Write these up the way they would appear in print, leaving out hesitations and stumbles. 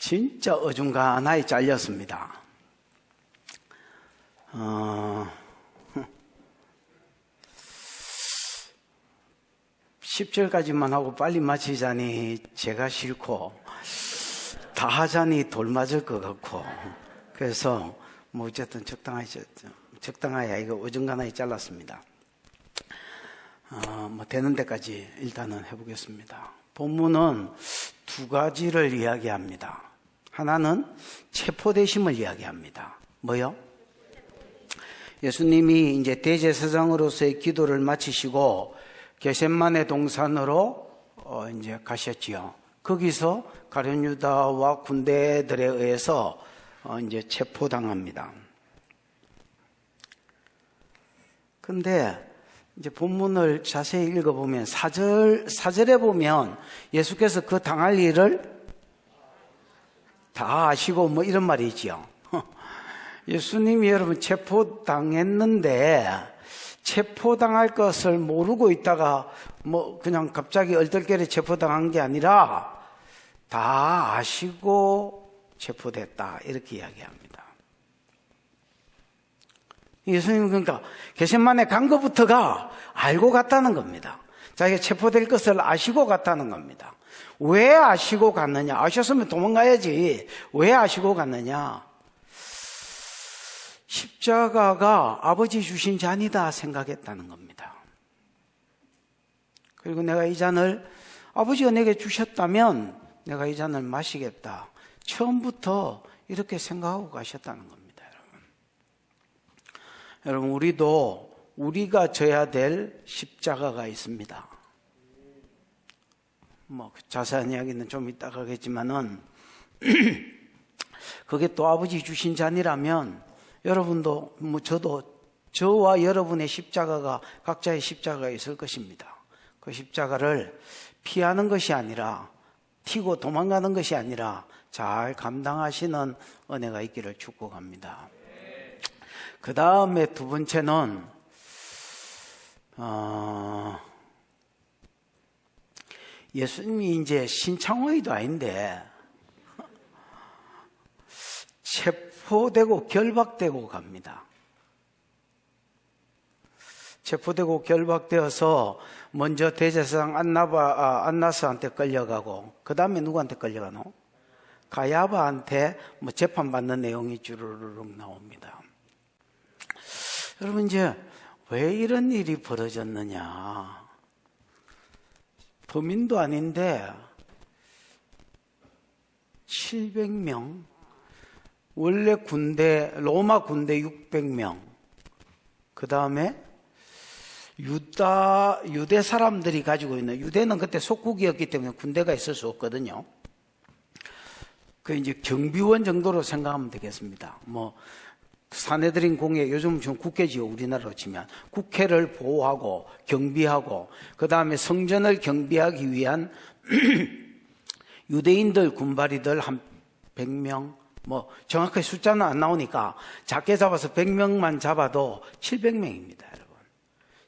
진짜 어중간하게 잘렸습니다. 10절까지만 하고 빨리 마치자니 제가 싫고 다 하자니 돌 맞을 것 같고, 그래서 뭐 어쨌든 적당하게 이거 어중간하게 잘랐습니다. 뭐 되는 데까지 일단은 해보겠습니다. 본문은 두 가지를 이야기합니다. 하나는 체포되심을 이야기합니다. 뭐요? 예수님이 이제 대제사장으로서의 기도를 마치시고 겟세마네 동산으로 이제 가셨지요. 거기서 가룟 유다와 군대들에 의해서 이제 체포당합니다. 근데 이제 본문을 자세히 읽어보면 4절에 보면 예수께서 그 당할 일을 다 아시고 뭐 이런 말이 있지요. 예수님이 여러분 체포당했는데 체포당할 것을 모르고 있다가 뭐 그냥 갑자기 얼떨결에 체포당한 게 아니라 다 아시고 체포됐다, 이렇게 이야기합니다. 예수님은 그러니까 겟세마네 간 것부터가 알고 갔다는 겁니다. 자기가 체포될 것을 아시고 갔다는 겁니다. 왜 아시고 갔느냐? 아셨으면 도망가야지. 왜 아시고 갔느냐? 십자가가 아버지 주신 잔이다 생각했다는 겁니다. 그리고 내가 이 잔을 아버지가 내게 주셨다면 내가 이 잔을 마시겠다. 처음부터 이렇게 생각하고 가셨다는 겁니다. 여러분, 우리가 져야 될 십자가가 있습니다. 뭐 자세한 이야기는 좀 이따가 하겠지만은 그게 또 아버지 주신 잔이라면 여러분도 뭐 저와 여러분의 십자가가, 각자의 십자가가 있을 것입니다. 그 십자가를 피하는 것이 아니라, 튀고 도망가는 것이 아니라 잘 감당하시는 은혜가 있기를 축복합니다. 그 다음에 두 번째는 예수님이 이제 신창호이도 아닌데 체포되고 결박되고 갑니다. 체포되고 결박되어서 먼저 대제사장 안나스한테 끌려가고, 그 다음에 누구한테 끌려가노? 가야바한테 뭐 재판받는 내용이 주르륵 나옵니다. 여러분, 이제 왜 이런 일이 벌어졌느냐? 범인도 아닌데 700명, 원래 로마 군대 600명, 그 다음에 유대 사람들이 가지고 있는, 유대는 그때 속국이었기 때문에 군대가 있을 수 없거든요. 그 이제 경비원 정도로 생각하면 되겠습니다. 뭐 사내들인 공예, 요즘 좀 국회지요, 우리나라로 치면. 국회를 보호하고 경비하고, 그 다음에 성전을 경비하기 위한 유대인들 군바리들 한 100명, 뭐 정확하게 숫자는 안 나오니까 작게 잡아서 100명만 잡아도 700명입니다, 여러분.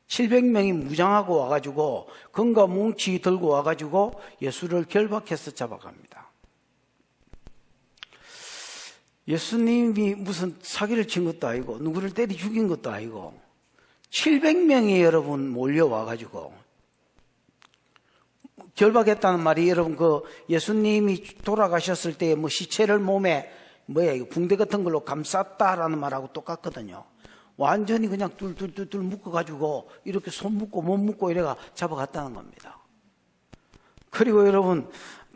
700명이 무장하고 와가지고 금과 뭉치 들고 와가지고 예수를 결박해서 잡아갑니다. 예수님이 무슨 사기를 친 것도 아니고 누구를 때려 죽인 것도 아니고 700명이 여러분 몰려와가지고 결박했다는 말이, 여러분 그 예수님이 돌아가셨을 때 뭐 시체를 몸에 이거 붕대 같은 걸로 감쌌다라는 말하고 똑같거든요. 완전히 그냥 뚫뚫뚫 묶어가지고 이렇게 손 묶고 몸 묶고 이래가 잡아갔다는 겁니다. 그리고 여러분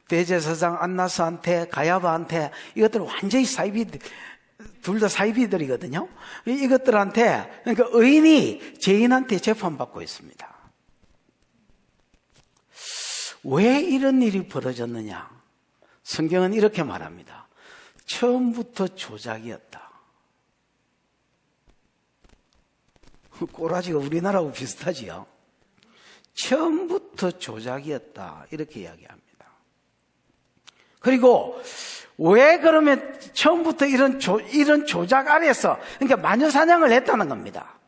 대제사장 안나스한테, 가야바한테, 이것들 완전히 둘 다 사이비들이거든요. 이것들한테, 그러니까 의인이 죄인한테 재판받고 있습니다. 왜 이런 일이 벌어졌느냐? 성경은 이렇게 말합니다. 처음부터 조작이었다. 꼬라지가 우리나라하고 비슷하지요. 처음부터 조작이었다, 이렇게 이야기합니다. 그리고 왜 그러면 처음부터 이런 조작 아래서, 그러니까 마녀사냥을 했다는 겁니다.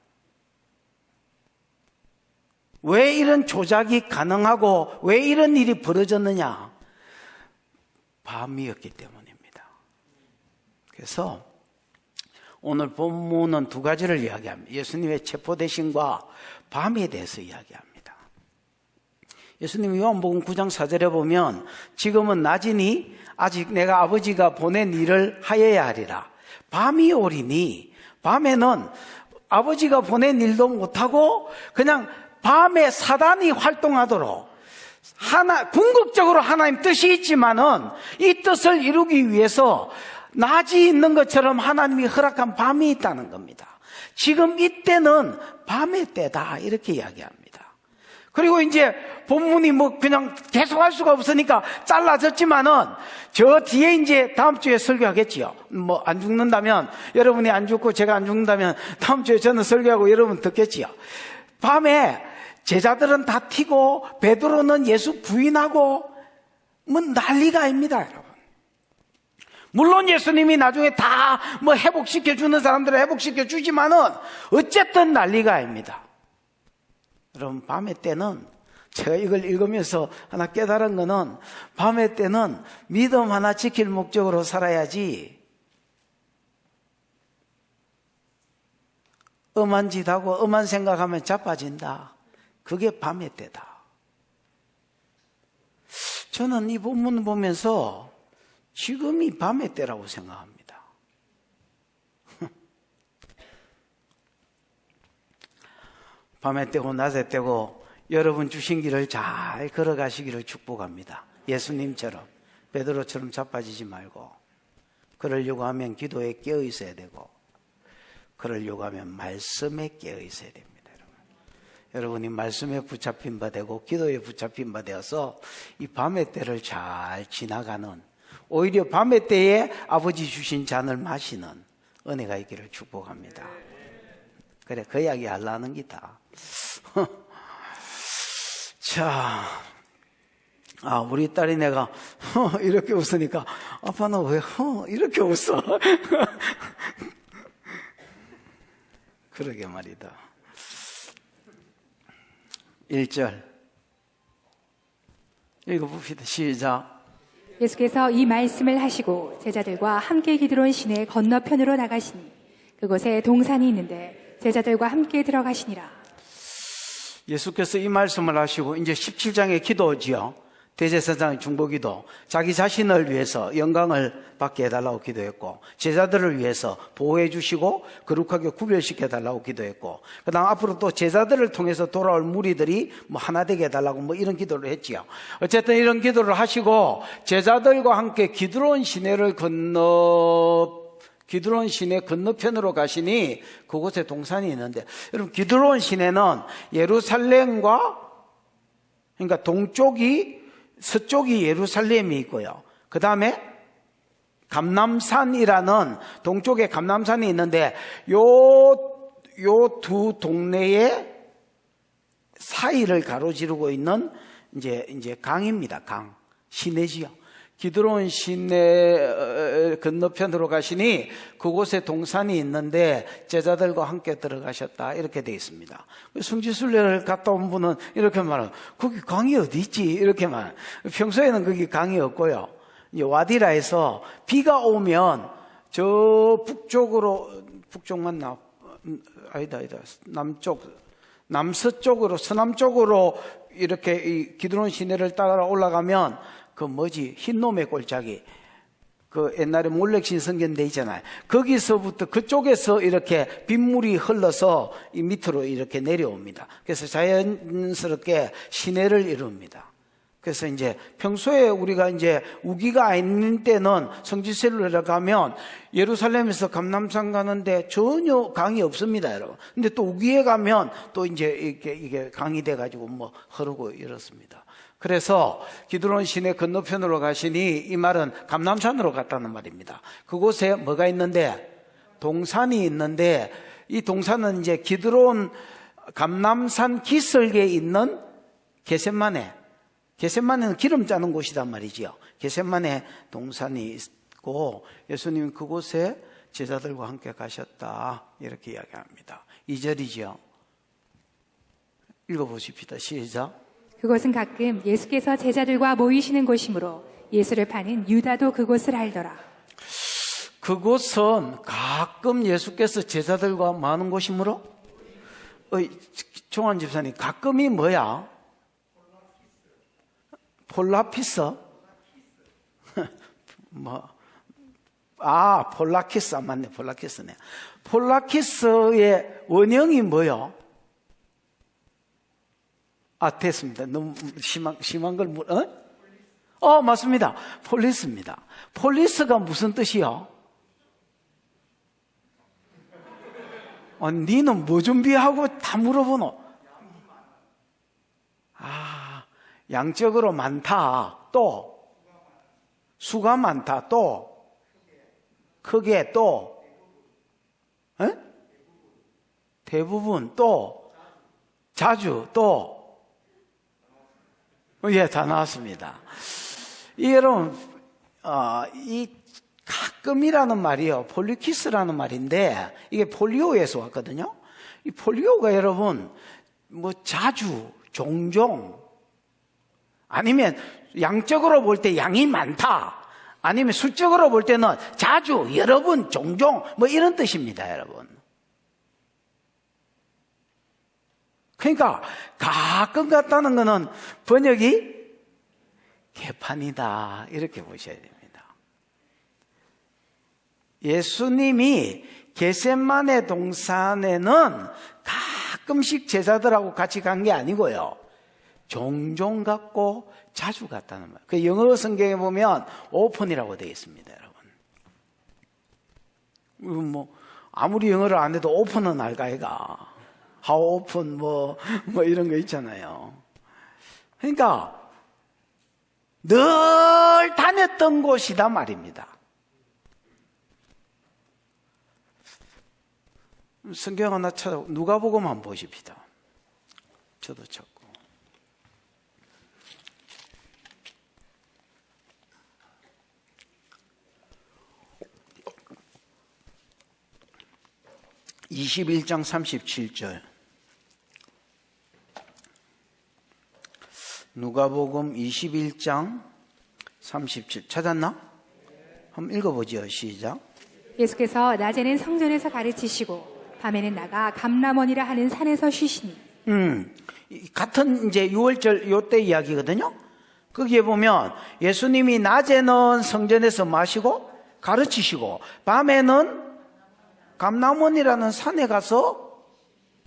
왜 이런 조작이 가능하고 왜 이런 일이 벌어졌느냐? 밤이었기 때문입니다. 그래서 오늘 본문은 두 가지를 이야기합니다. 예수님의 체포되심과 밤에 대해서 이야기합니다. 예수님이 요한복음 9장 4절에 보면 지금은 낮이니 아직 내가 아버지가 보낸 일을 하여야 하리라. 밤이 오리니, 밤에는 아버지가 보낸 일도 못하고 그냥 밤에 사단이 활동하도록 궁극적으로 하나님 뜻이 있지만은 이 뜻을 이루기 위해서 낮이 있는 것처럼 하나님이 허락한 밤이 있다는 겁니다. 지금 이때는 밤의 때다 이렇게 이야기합니다. 그리고 이제 본문이 뭐 그냥 계속 할 수가 없으니까 잘라졌지만은 저 뒤에 이제 다음 주에 설교하겠지요. 뭐 안 죽는다면, 여러분이 안 죽고 제가 안 죽는다면 다음 주에 저는 설교하고 여러분 듣겠지요. 밤에 제자들은 다 튀고 베드로는 예수 부인하고 뭐 난리가 아닙니다, 여러분. 물론 예수님이 나중에 다 뭐 회복시켜 주는 사람들을 회복시켜 주지만은 어쨌든 난리가 아닙니다. 여러분, 밤의 때는 제가 이걸 읽으면서 하나 깨달은 거는 밤의 때는 믿음 하나 지킬 목적으로 살아야지 엄한 짓 하고 엄한 생각하면 자빠진다. 그게 밤의 때다. 저는 이 본문 보면서 지금이 밤의 때라고 생각합니다. 밤에 때고 낮에 때고 여러분 주신 길을 잘 걸어가시기를 축복합니다. 예수님처럼, 베드로처럼 자빠지지 말고, 그러려고 하면 기도에 깨어 있어야 되고, 그러려고 하면 말씀에 깨어 있어야 됩니다. 여러분이 말씀에 붙잡힌 바 되고 기도에 붙잡힌 바 되어서 이 밤의 때를 잘 지나가는, 오히려 밤의 때에 아버지 주신 잔을 마시는 은혜가 있기를 축복합니다. 그래, 그 이야기 하려는 기다. 자, 우리 딸이 내가 이렇게 웃으니까 아빠는 왜 이렇게 웃어? 그러게 말이다. 1절 읽어봅시다. 시작. 예수께서 이 말씀을 하시고 제자들과 함께 기드론 시내 건너편으로 나가시니 그곳에 동산이 있는데 제자들과 함께 들어가시니라. 예수께서 이 말씀을 하시고 이제 17장의 기도지요. 대제사장의 중보기도, 자기 자신을 위해서 영광을 받게 해달라고 기도했고, 제자들을 위해서 보호해 주시고 거룩하게 구별시켜 달라고 기도했고, 그 다음 앞으로 또 제자들을 통해서 돌아올 무리들이 뭐 하나 되게 해달라고 뭐 이런 기도를 했지요. 어쨌든 이런 기도를 하시고 제자들과 함께 기드론 시내 건너편으로 가시니 그곳에 동산이 있는데, 여러분, 기드론 시내는 예루살렘과, 그러니까 서쪽이 예루살렘이 있고요. 그 다음에 감람산이라는 동쪽에 감람산이 있는데 요 두 동네의 사이를 가로지르고 있는 이제 강입니다. 강. 시내지요. 기드론 시내 건너편으로 가시니 그곳에 동산이 있는데 제자들과 함께 들어가셨다. 이렇게 되어 있습니다. 성지순례를 갔다 온 분은 이렇게 말해요. 거기 강이 어디 있지? 이렇게 말해요. 평소에는 거기 강이 없고요. 이제 와디라에서 비가 오면 저 북쪽만 아니다. 남서쪽으로, 서남쪽으로 이렇게 이 기드론 시내를 따라 올라가면 흰놈의 골짜기. 옛날에 몰렉신 성견대 있잖아요. 거기서부터 그쪽에서 이렇게 빗물이 흘러서 이 밑으로 이렇게 내려옵니다. 그래서 자연스럽게 시내를 이룹니다. 그래서 이제 평소에 우리가 이제 우기가 아닌 때는 성지순례를 가면 예루살렘에서 감람산 가는데 전혀 강이 없습니다, 여러분. 근데 또 우기에 가면 또 이제 이게 강이 돼가지고 뭐 흐르고 이렇습니다. 그래서 기드론 시내 건너편으로 가시니 이 말은 감람산으로 갔다는 말입니다. 그곳에 뭐가 있는데? 동산이 있는데, 이 동산은 이제 기드론 감람산 기슭에 있는 게셋마네는 기름 짜는 곳이란 말이지요. 게셋마네 동산이 있고 예수님이 그곳에 제자들과 함께 가셨다. 이렇게 이야기합니다. 2절이죠. 읽어보십시다. 시작. 그것은 가끔 예수께서 제자들과 모이시는 곳이므로 예수를 파는 유다도 그곳을 알더라. 그곳은 가끔 예수께서 제자들과 많은 곳이므로 종환 집사님, 가끔이 뭐야? 폴라피스? 폴라키스. 맞네, 폴라키스네. 폴라키스의 원형이 뭐요? 됐습니다. 너무 심한 걸, 맞습니다. 폴리스입니다. 폴리스가 무슨 뜻이요? 니는 뭐 준비하고 다 물어보노? 양적으로 많다. 또, 수가 많다. 또, 크게 또, 대부분 또, 자주 또, 다 나왔습니다. 여러분, 이 가끔이라는 말이요, 폴리키스라는 말인데, 이게 폴리오에서 왔거든요. 이 폴리오가 여러분, 자주, 종종, 아니면 양적으로 볼 때 양이 많다, 아니면 수적으로 볼 때는 자주, 여러 번, 종종, 이런 뜻입니다, 여러분. 그러니까, 가끔 같다는 거는 번역이 개판이다, 이렇게 보셔야 됩니다. 예수님이 겟세마네 동산에는 가끔씩 제자들하고 같이 간 게 아니고요, 종종 갔고 자주 갔다는 말. 그 영어 성경에 보면 오픈이라고 되어 있습니다, 여러분. 아무리 영어를 안 해도 오픈은 알까이가. How open 이런 거 있잖아요. 그러니까 늘 다녔던 곳이다 말입니다. 성경 하나 찾아, 누가복음만 보십시다. 저도 찾고. (21장) 37절. 누가복음 21장 37. 찾았나? 한번 읽어보죠. 시작. 예수께서 낮에는 성전에서 가르치시고 밤에는 나가 감람원이라 하는 산에서 쉬시니. 같은 이제 6월절 요때 이야기거든요. 거기에 보면 예수님이 낮에는 성전에서 마시고 가르치시고 밤에는 감람원이라는 산에 가서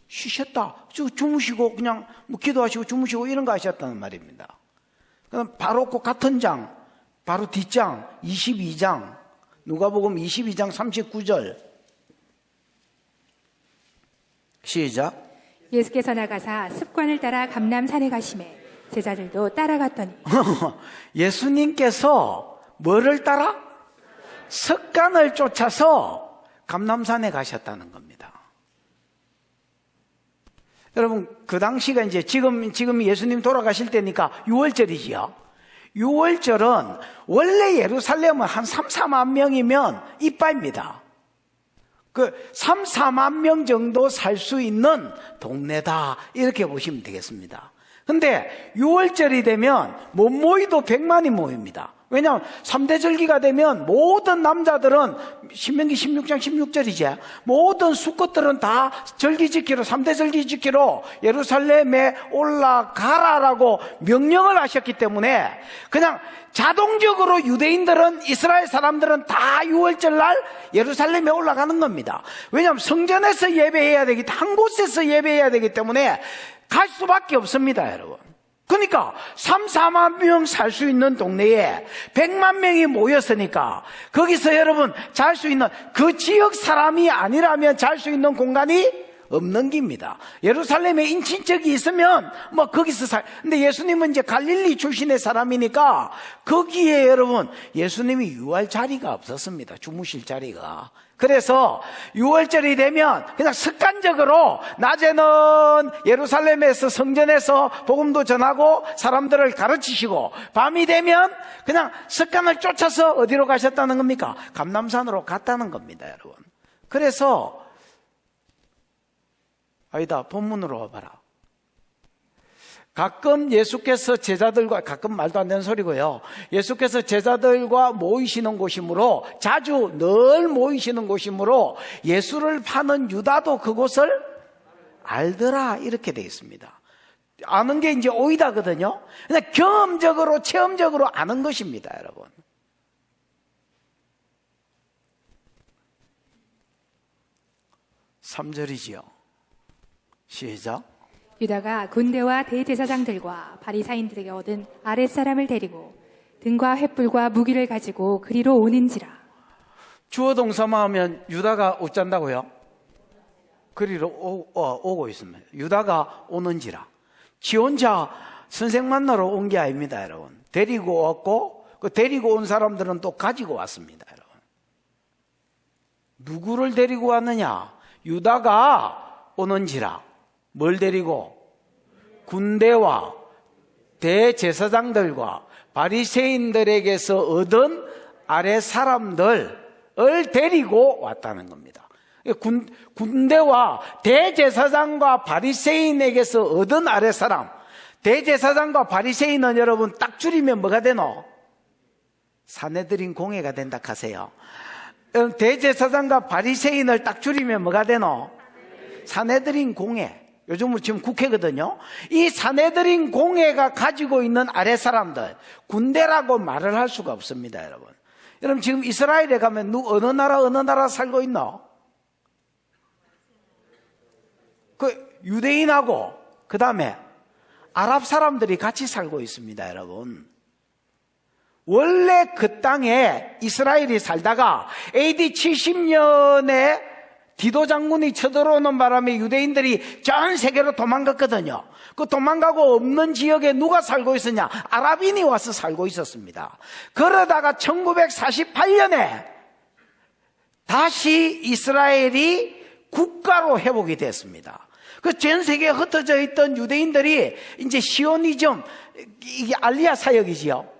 쉬셨다. 주무시고 그냥 기도하시고 주무시고 이런 거 하셨다는 말입니다. 그럼 바로 그 같은 장, 바로 뒷장 22장, 누가복음 22장 39절. 시작. 예수께서 나가사 습관을 따라 감람산에 가시매 제자들도 따라갔더니. 예수님께서 뭐를 따라? 습관을 쫓아서 감람산에 가셨다는 겁니다. 여러분, 그 당시가 이제 지금 예수님 돌아가실 때니까 6월절이지요. 6월절은 원래 예루살렘은 한 3, 4만 명이면 이빠입니다. 그 3, 4만 명 정도 살 수 있는 동네다, 이렇게 보시면 되겠습니다. 근데 6월절이 되면 못 모이도 100만이 모입니다. 왜냐하면 3대 절기가 되면 모든 남자들은 신명기 16장 16절이지, 모든 수컷들은 다 절기 지키러, 3대 절기 지키러 예루살렘에 올라가라라고 명령을 하셨기 때문에 그냥 자동적으로 유대인들은, 이스라엘 사람들은 다 6월절 날 예루살렘에 올라가는 겁니다. 왜냐하면 성전에서 예배해야 되기, 한 곳에서 예배해야 되기 때문에 갈 수밖에 없습니다, 여러분. 그러니까 3, 4만 명 살 수 있는 동네에 100만 명이 모였으니까 거기서 여러분 잘 수 있는, 그 지역 사람이 아니라면 잘 수 있는 공간이 없는 겁니다. 예루살렘에 인친척이 있으면 거기서 근데 예수님은 이제 갈릴리 출신의 사람이니까 거기에 여러분 예수님이 유할 자리가 없었습니다. 주무실 자리가. 그래서 6월절이 되면 그냥 습관적으로 낮에는 예루살렘에서 성전에서 복음도 전하고 사람들을 가르치시고, 밤이 되면 그냥 습관을 쫓아서 어디로 가셨다는 겁니까? 감람산으로 갔다는 겁니다, 여러분. 그래서 아니다, 본문으로 와봐라. 가끔 예수께서 제자들과, 가끔 말도 안 되는 소리고요. 예수께서 제자들과 모이시는 곳이므로, 자주 늘 모이시는 곳이므로 예수를 파는 유다도 그곳을 알더라, 이렇게 되어 있습니다. 아는 게 이제 오이다거든요. 그냥 경험적으로, 체험적으로 아는 것입니다, 여러분. 삼 절이지요. 시작. 유다가 군대와 대제사장들과 바리사인들에게 얻은 아랫사람을 데리고 등과 횃불과 무기를 가지고 그리로 오는지라. 주어 동사만 하면 유다가 어쩐다고요? 그리로 오고 있습니다. 유다가 오는지라. 지 혼자 선생 만나러 온 게 아닙니다, 여러분. 데리고 왔고, 그 데리고 온 사람들은 또 가지고 왔습니다, 여러분. 누구를 데리고 왔느냐? 유다가 오는지라. 뭘 데리고? 군대와 대제사장들과 바리새인들에게서 얻은 아래 사람들을 데리고 왔다는 겁니다. 군대와 대제사장과 바리새인에게서 얻은 아래 사람. 대제사장과 바리새인은 여러분 딱 줄이면 뭐가 되노? 사내들인 공회가 된다 하세요. 대제사장과 바리새인을 딱 줄이면 뭐가 되노? 사내들인 공회. 요즘은 지금 국회거든요. 이 사내들인 공회가 가지고 있는 아래 사람들, 군대라고 말을 할 수가 없습니다, 여러분. 여러분 지금 이스라엘에 가면 어느 나라 살고 있노? 그 유대인하고 그 다음에 아랍 사람들이 같이 살고 있습니다, 여러분. 원래 그 땅에 이스라엘이 살다가 AD 70년에 디도 장군이 쳐들어오는 바람에 유대인들이 전 세계로 도망갔거든요. 그 도망가고 없는 지역에 누가 살고 있었냐? 아랍인이 와서 살고 있었습니다. 그러다가 1948년에 다시 이스라엘이 국가로 회복이 됐습니다. 그 전 세계에 흩어져 있던 유대인들이 이제 시오니즘, 이게 알리아 사역이지요.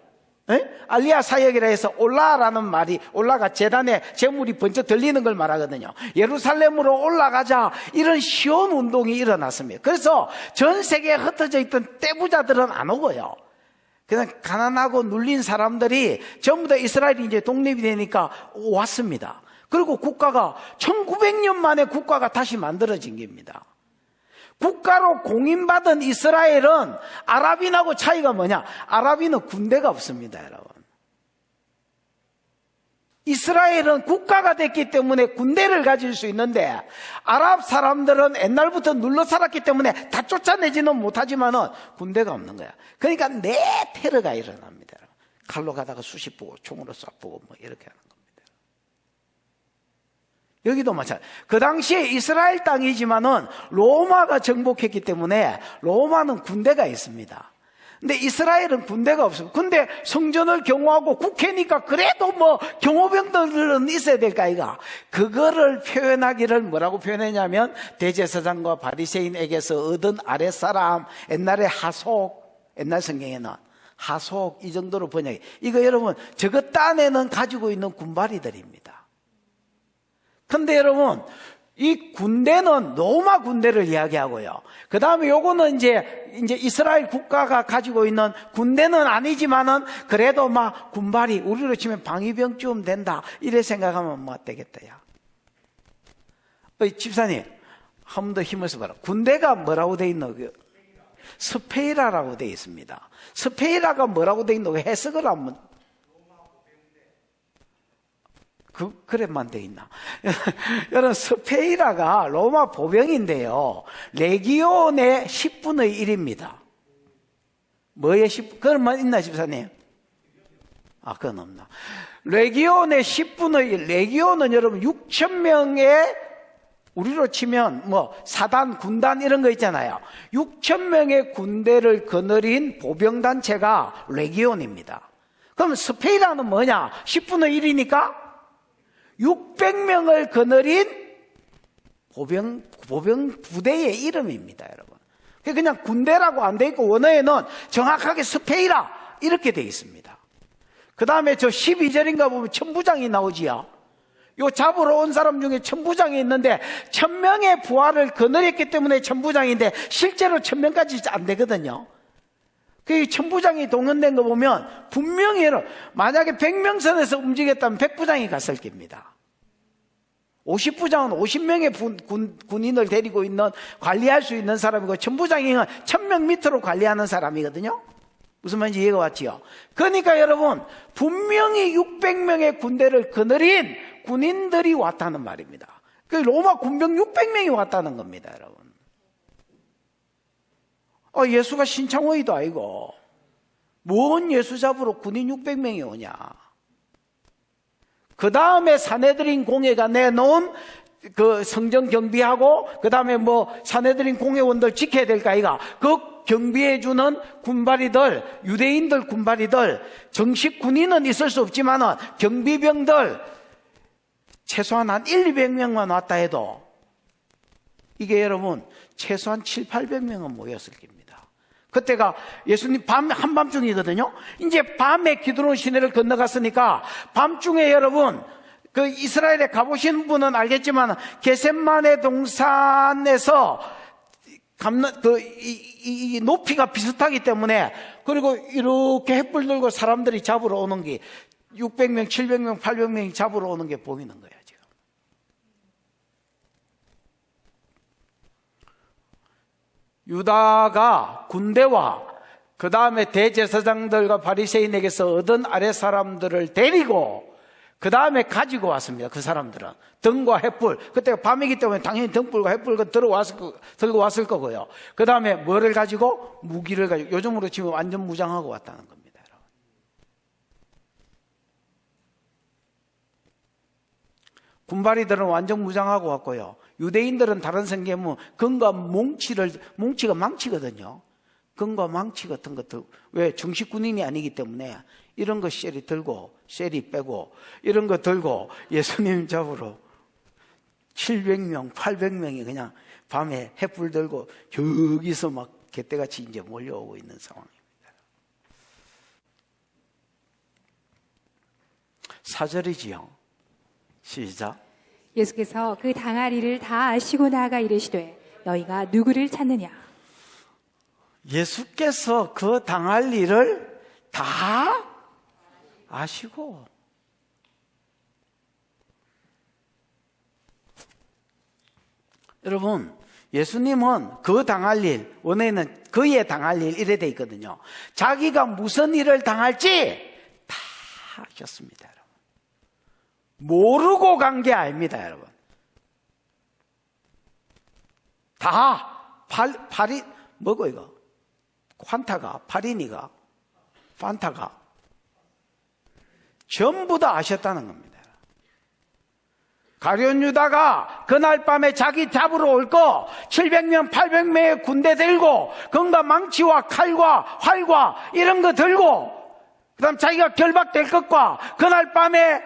알리아 사역이라 해서 올라라는 말이, 올라가 제단에 제물이 번쩍 들리는 걸 말하거든요. 예루살렘으로 올라가자, 이런 시온 운동이 일어났습니다. 그래서 전 세계에 흩어져 있던 떼부자들은 안 오고요. 그냥 가난하고 눌린 사람들이 전부 다 이스라엘이 이제 독립이 되니까 왔습니다. 그리고 국가가 1900년 만에 국가가 다시 만들어진 겁니다. 국가로 공인받은 이스라엘은 아랍인하고 차이가 뭐냐? 아랍인은 군대가 없습니다, 여러분. 이스라엘은 국가가 됐기 때문에 군대를 가질 수 있는데, 아랍 사람들은 옛날부터 눌러 살았기 때문에 다 쫓아내지는 못하지만은 군대가 없는 거야. 그러니까 내 테러가 일어납니다. 칼로 가다가 수십 보고 총으로 쏴보고 뭐 이렇게 하는 겁니다. 여기도 마찬가지. 그 당시에 이스라엘 땅이지만은 로마가 정복했기 때문에 로마는 군대가 있습니다. 근데 이스라엘은 군대가 없습니다. 근데 성전을 경호하고 국회니까 그래도 뭐 경호병들은 있어야 될까, 이가. 그거를 표현하기를 뭐라고 표현했냐면, 대제사장과 바리새인에게서 얻은 아랫사람, 옛날에 하속, 옛날 성경에는 하속, 이 정도로 번역해. 이거 여러분, 저거 딴에는 가지고 있는 군바리들입니다. 근데 여러분, 이 군대는 로마 군대를 이야기하고요. 그 다음에 요거는 이제 이스라엘 국가가 가지고 있는 군대는 아니지만은 그래도 막 군발이, 우리로 치면 방위병쯤 된다, 이래 생각하면 뭐 되겠다, 야. 집사님, 한 번 더 힘을 써봐라. 군대가 뭐라고 돼 있노? 스페이라라고 돼 있습니다. 스페이라가 뭐라고 돼 있노? 해석을 한번. 그래만 돼 있나? 여러분, 스페이라가 로마 보병인데요. 레기온의 10분의 1입니다. 뭐의 10분? 그건 있나, 집사님? 아, 그건 없나? 레기온의 10분의 1. 레기온은 여러분 6,000명의, 우리로 치면 뭐 사단, 군단 이런 거 있잖아요. 6,000명의 군대를 거느린 보병단체가 레기온입니다. 그럼 스페이라는 뭐냐? 10분의 1이니까 600명을 거느린 보병 부대의 이름입니다, 여러분. 그냥 군대라고 안 돼 있고, 원어에는 정확하게 스페이라 이렇게 돼 있습니다. 그 다음에 저 12절인가 보면 천부장이 나오지요. 요 잡으러 온 사람 중에 천부장이 있는데 1000명의 부하를 거느렸기 때문에 천부장인데 실제로 1000명까지 안 되거든요. 그 천부장이 동원된 거 보면 분명히 만약에 100명선에서 움직였다면 100부장이 갔을 겁니다. 50부장은 50명의 군인을 데리고 있는 관리할 수 있는 사람이고 천부장은 1000명 밑으로 관리하는 사람이거든요. 무슨 말인지 이해가 왔지요? 그러니까 여러분 분명히 600명의 군대를 거느린 군인들이 왔다는 말입니다. 그 로마 군병 600명이 왔다는 겁니다, 여러분. 예수가 신창호이도 아니고 뭔 예수 잡으러 군인 600명이 오냐. 그 다음에 사내들인 공회가 내놓은 그 성전 경비하고 그 다음에 뭐 사내들인 공회원들 지켜야 될까 아이가. 그 경비해주는 군발이들, 유대인들 군발이들, 정식 군인은 있을 수 없지만은 경비병들 최소한 한 200명만 왔다 해도 이게 여러분 최소한 700~800명은 모였을 겁니다. 그때가 예수님 한밤중이거든요. 이제 밤에 기드론 시내를 건너갔으니까 밤중에 여러분 그 이스라엘에 가보신 분은 알겠지만 겟셋마네 동산에서 이 높이가 비슷하기 때문에 그리고 이렇게 횃불 들고 사람들이 잡으러 오는 게 600명, 700명, 800명이 잡으러 오는 게 보이는 거예요. 지금. 유다가 군대와 그 다음에 대제사장들과 바리새인에게서 얻은 아랫 사람들을 데리고 그 다음에 가지고 왔습니다. 그 사람들은 등과 횃불, 그때가 밤이기 때문에 당연히 등불과 횃불 들고 왔을 거고요. 그 다음에 뭐를 가지고? 무기를 가지고, 요즘으로 치면 완전 무장하고 왔다는 겁니다. 여러분. 군바리들은 완전 무장하고 왔고요. 유대인들은 다른 성경은 금과 뭉치가 망치거든요. 금과 망치 같은 것들, 왜 정식 군인이 아니기 때문에 이런 거 셀이 들고 셀이 빼고 이런 거 들고 예수님 잡으러 700명, 800명이 그냥 밤에 횃불 들고 여기서 막 개떼같이 이제 몰려오고 있는 상황입니다. 사절이지요. 시작. 예수께서 그 당할 일을 다 아시고 나아가 이르시되 너희가 누구를 찾느냐. 예수께서 그 당할 일을 다 아시고 여러분 예수님은 그 당할 일 원래는 그의 당할 일 이래 돼 있거든요. 자기가 무슨 일을 당할지 다 아셨습니다. 여러분. 모르고 간 게 아닙니다. 여러분. 다 팔이 뭐고 이거 환타가 파리니가 판타가 전부 다 아셨다는 겁니다. 가룟 유다가 그날 밤에 자기 잡으러 올 거 700명 800명의 군대 들고 금과 망치와 칼과 활과 이런 거 들고 그 다음 자기가 결박될 것과 그날 밤에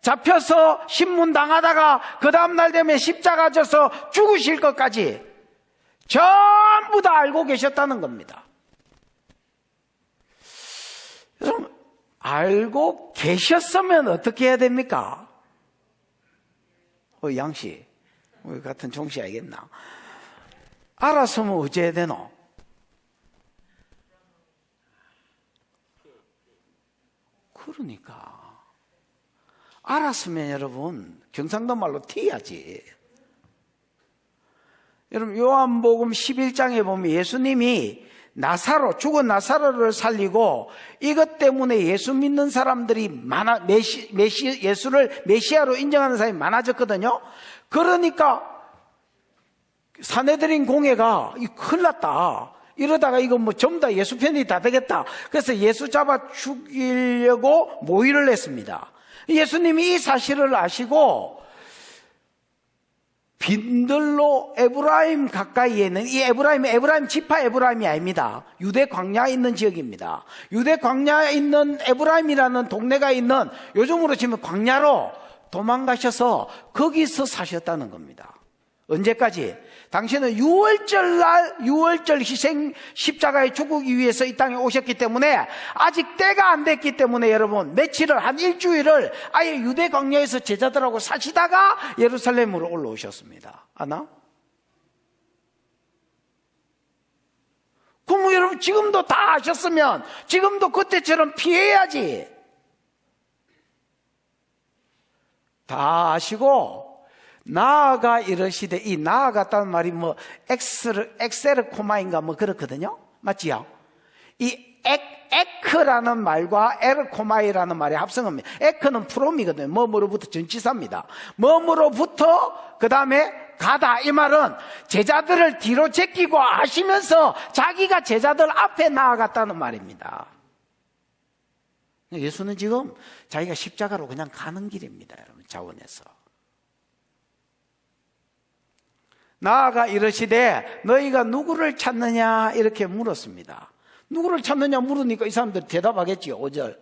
잡혀서 신문 당하다가 그 다음날 되면 십자가 져서 죽으실 것까지 전부 다 알고 계셨다는 겁니다. 여러분 알고 계셨으면 어떻게 해야 됩니까? 양씨 우리 같은 종씨 알겠나? 알았으면 어찌해야 되노? 그러니까 알았으면 여러분 경상도 말로 튀야지. 여러분 요한복음 11장에 보면 예수님이 죽은 나사로를 살리고 이것 때문에 예수 믿는 사람들이 예수를 메시아로 인정하는 사람이 많아졌거든요. 그러니까 사내들인 공회가 큰일 났다. 이러다가 이거 뭐 전부 다 예수 편이 다 되겠다. 그래서 예수 잡아 죽이려고 모의를 했습니다. 예수님이 이 사실을 아시고 빈들로 에브라임 가까이에 있는 이 에브라임 지파 에브라임이 아닙니다. 유대 광야에 있는 지역입니다. 유대 광야에 있는 에브라임이라는 동네가 있는 요즘으로 치면 광야로 도망가셔서 거기서 사셨다는 겁니다. 언제까지? 당신은 유월절 희생 십자가에 죽기 위해서 이 땅에 오셨기 때문에 아직 때가 안 됐기 때문에 여러분 한 일주일을 아예 유대 광야에서 제자들하고 사시다가 예루살렘으로 올라오셨습니다. 아나? 그럼 여러분 지금도 다 아셨으면 지금도 그때처럼 피해야지. 다 아시고 나아가 이르시되, 이 나아갔다는 말이 뭐 엑세르코마인가 뭐 그렇거든요. 맞지요? 이 에크라는 말과 에르코마이라는 말의 합성어입니다. 에크는 프롬이거든요. 뭐뭐로부터 전치사입니다. 뭐뭐로부터 그 다음에 가다, 이 말은 제자들을 뒤로 제끼고 하시면서 자기가 제자들 앞에 나아갔다는 말입니다. 예수는 지금 자기가 십자가로 그냥 가는 길입니다. 여러분, 자원에서. 나아가 이르시되 너희가 누구를 찾느냐 이렇게 물었습니다. 누구를 찾느냐 물으니까 이 사람들 대답하겠지요. 5절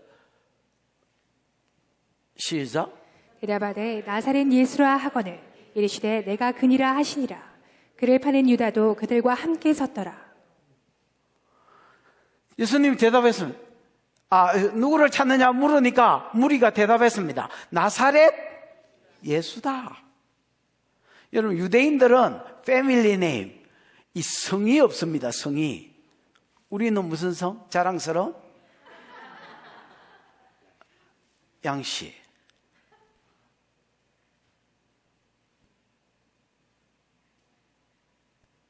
시작. 대답하되 나사렛 예수라 하거늘 이르시되 내가 그니라 하시니라. 그를 파는 유다도 그들과 함께 섰더라. 예수님이 대답했습니다. 누구를 찾느냐 물으니까 무리가 대답했습니다. 나사렛 예수다. 여러분, 유대인들은 패밀리 네임, 이 성이 없습니다. 성이. 우리는 무슨 성? 자랑스러운? 양씨.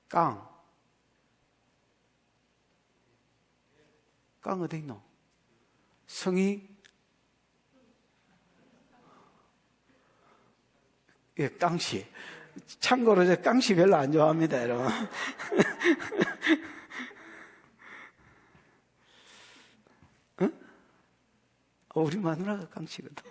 깡 어디 있노? 성이? 예, 깡씨. 참고로 저 깡씨 별로 안 좋아합니다, 여러분. 응? 우리 마누라가 깡씨거든.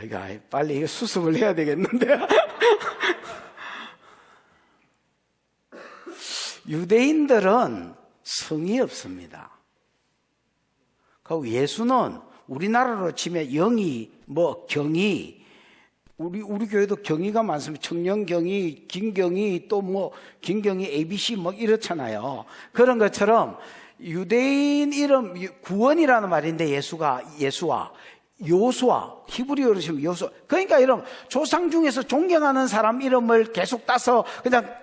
이거 빨리 이거 수습을 해야 되겠는데. 유대인들은 성이 없습니다. 그리고 예수는 우리나라로 치면 영이, 경이, 우리 교회도 경이가 많습니다. 청년경이, 김경이, 또 김경이, ABC 이렇잖아요. 그런 것처럼 유대인 이름, 구원이라는 말인데 예수와, 요수아, 히브리어로 치면 요수. 그러니까 이런 조상 중에서 존경하는 사람 이름을 계속 따서 그냥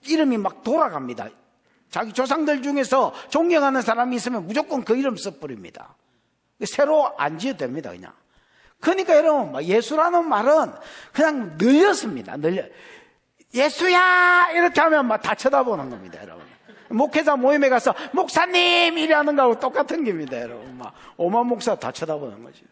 이름이 막 돌아갑니다. 자기 조상들 중에서 존경하는 사람이 있으면 무조건 그 이름 써버립니다. 새로 안 지어도 됩니다, 그냥. 그러니까 여러분, 예수라는 말은 그냥 늘렸습니다. 예수야! 이렇게 하면 다 쳐다보는 겁니다, 여러분. 목회자 모임에 가서 목사님! 이래 하는 거하고 똑같은 겁니다, 여러분. 오만 목사 다 쳐다보는 거죠.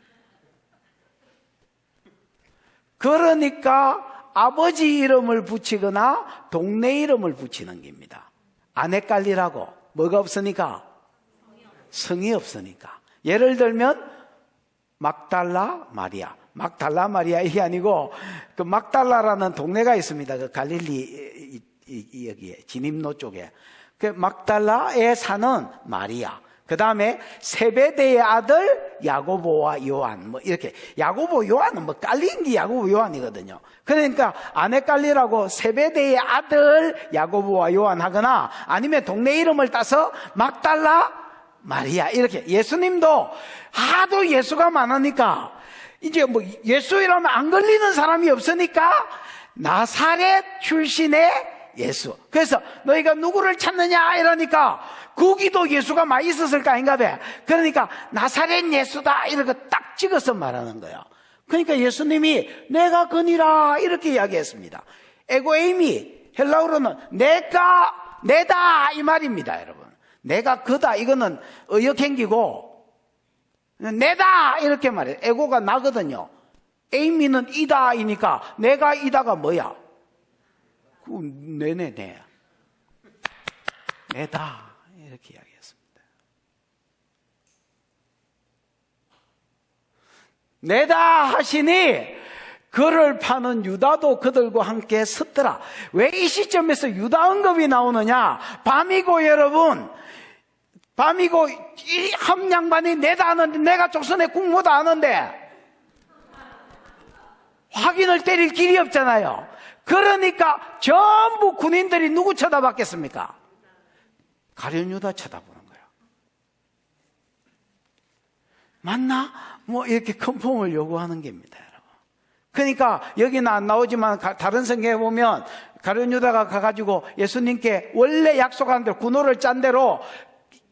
그러니까 아버지 이름을 붙이거나 동네 이름을 붙이는 겁니다. 안 헷갈리라고. 뭐가 없으니까? 성이 없으니까. 예를 들면 막달라 마리아 이게 아니고 그 막달라라는 동네가 있습니다. 그 갈릴리 여기에 진입로 쪽에 그 막달라에 사는 마리아. 그 다음에 세베대의 아들 야고보와 요한 이렇게 야고보 요한은 깔린 게 야고보 요한이거든요. 그러니까 안 헷갈리라고 세베대의 아들 야고보와 요한 하거나 아니면 동네 이름을 따서 막달라 마리아 이렇게. 예수님도 하도 예수가 많으니까 이제 예수 이러면 안 걸리는 사람이 없으니까 나사렛 출신의 예수. 그래서 너희가 누구를 찾느냐 이러니까 거기도 예수가 많이 있었을 거 아닌가 봐. 그러니까 나사렛 예수다 이렇게 딱 찍어서 말하는 거예요. 그러니까 예수님이 내가 그니라 이렇게 이야기했습니다. 에고에이미 헬라어로는 내다 이 말입니다, 여러분. 내가 그다 이거는 의역행기고 내다 이렇게 말해요. 에고가 나거든요. 에이미는 이다이니까 내가 이다가 뭐야? 내다 이렇게 이야기했습니다. 내다 하시니 그를 파는 유다도 그들과 함께 섰더라. 왜 이 시점에서 유다 언급이 나오느냐? 밤이고 여러분, 밤이고 이 한 양반이 내다 하는데 내가 조선의 국모다 하는데 확인을 때릴 길이 없잖아요. 그러니까 전부 군인들이 누구 쳐다봤겠습니까? 가룟 유다 쳐다보는 거예요. 맞나? 이렇게 컨펌을 요구하는 겁니다, 여러분. 그러니까 여기는 안 나오지만 다른 성경에 보면 가룟 유다가 가가지고 예수님께 원래 약속한 대로 군호를 짠 대로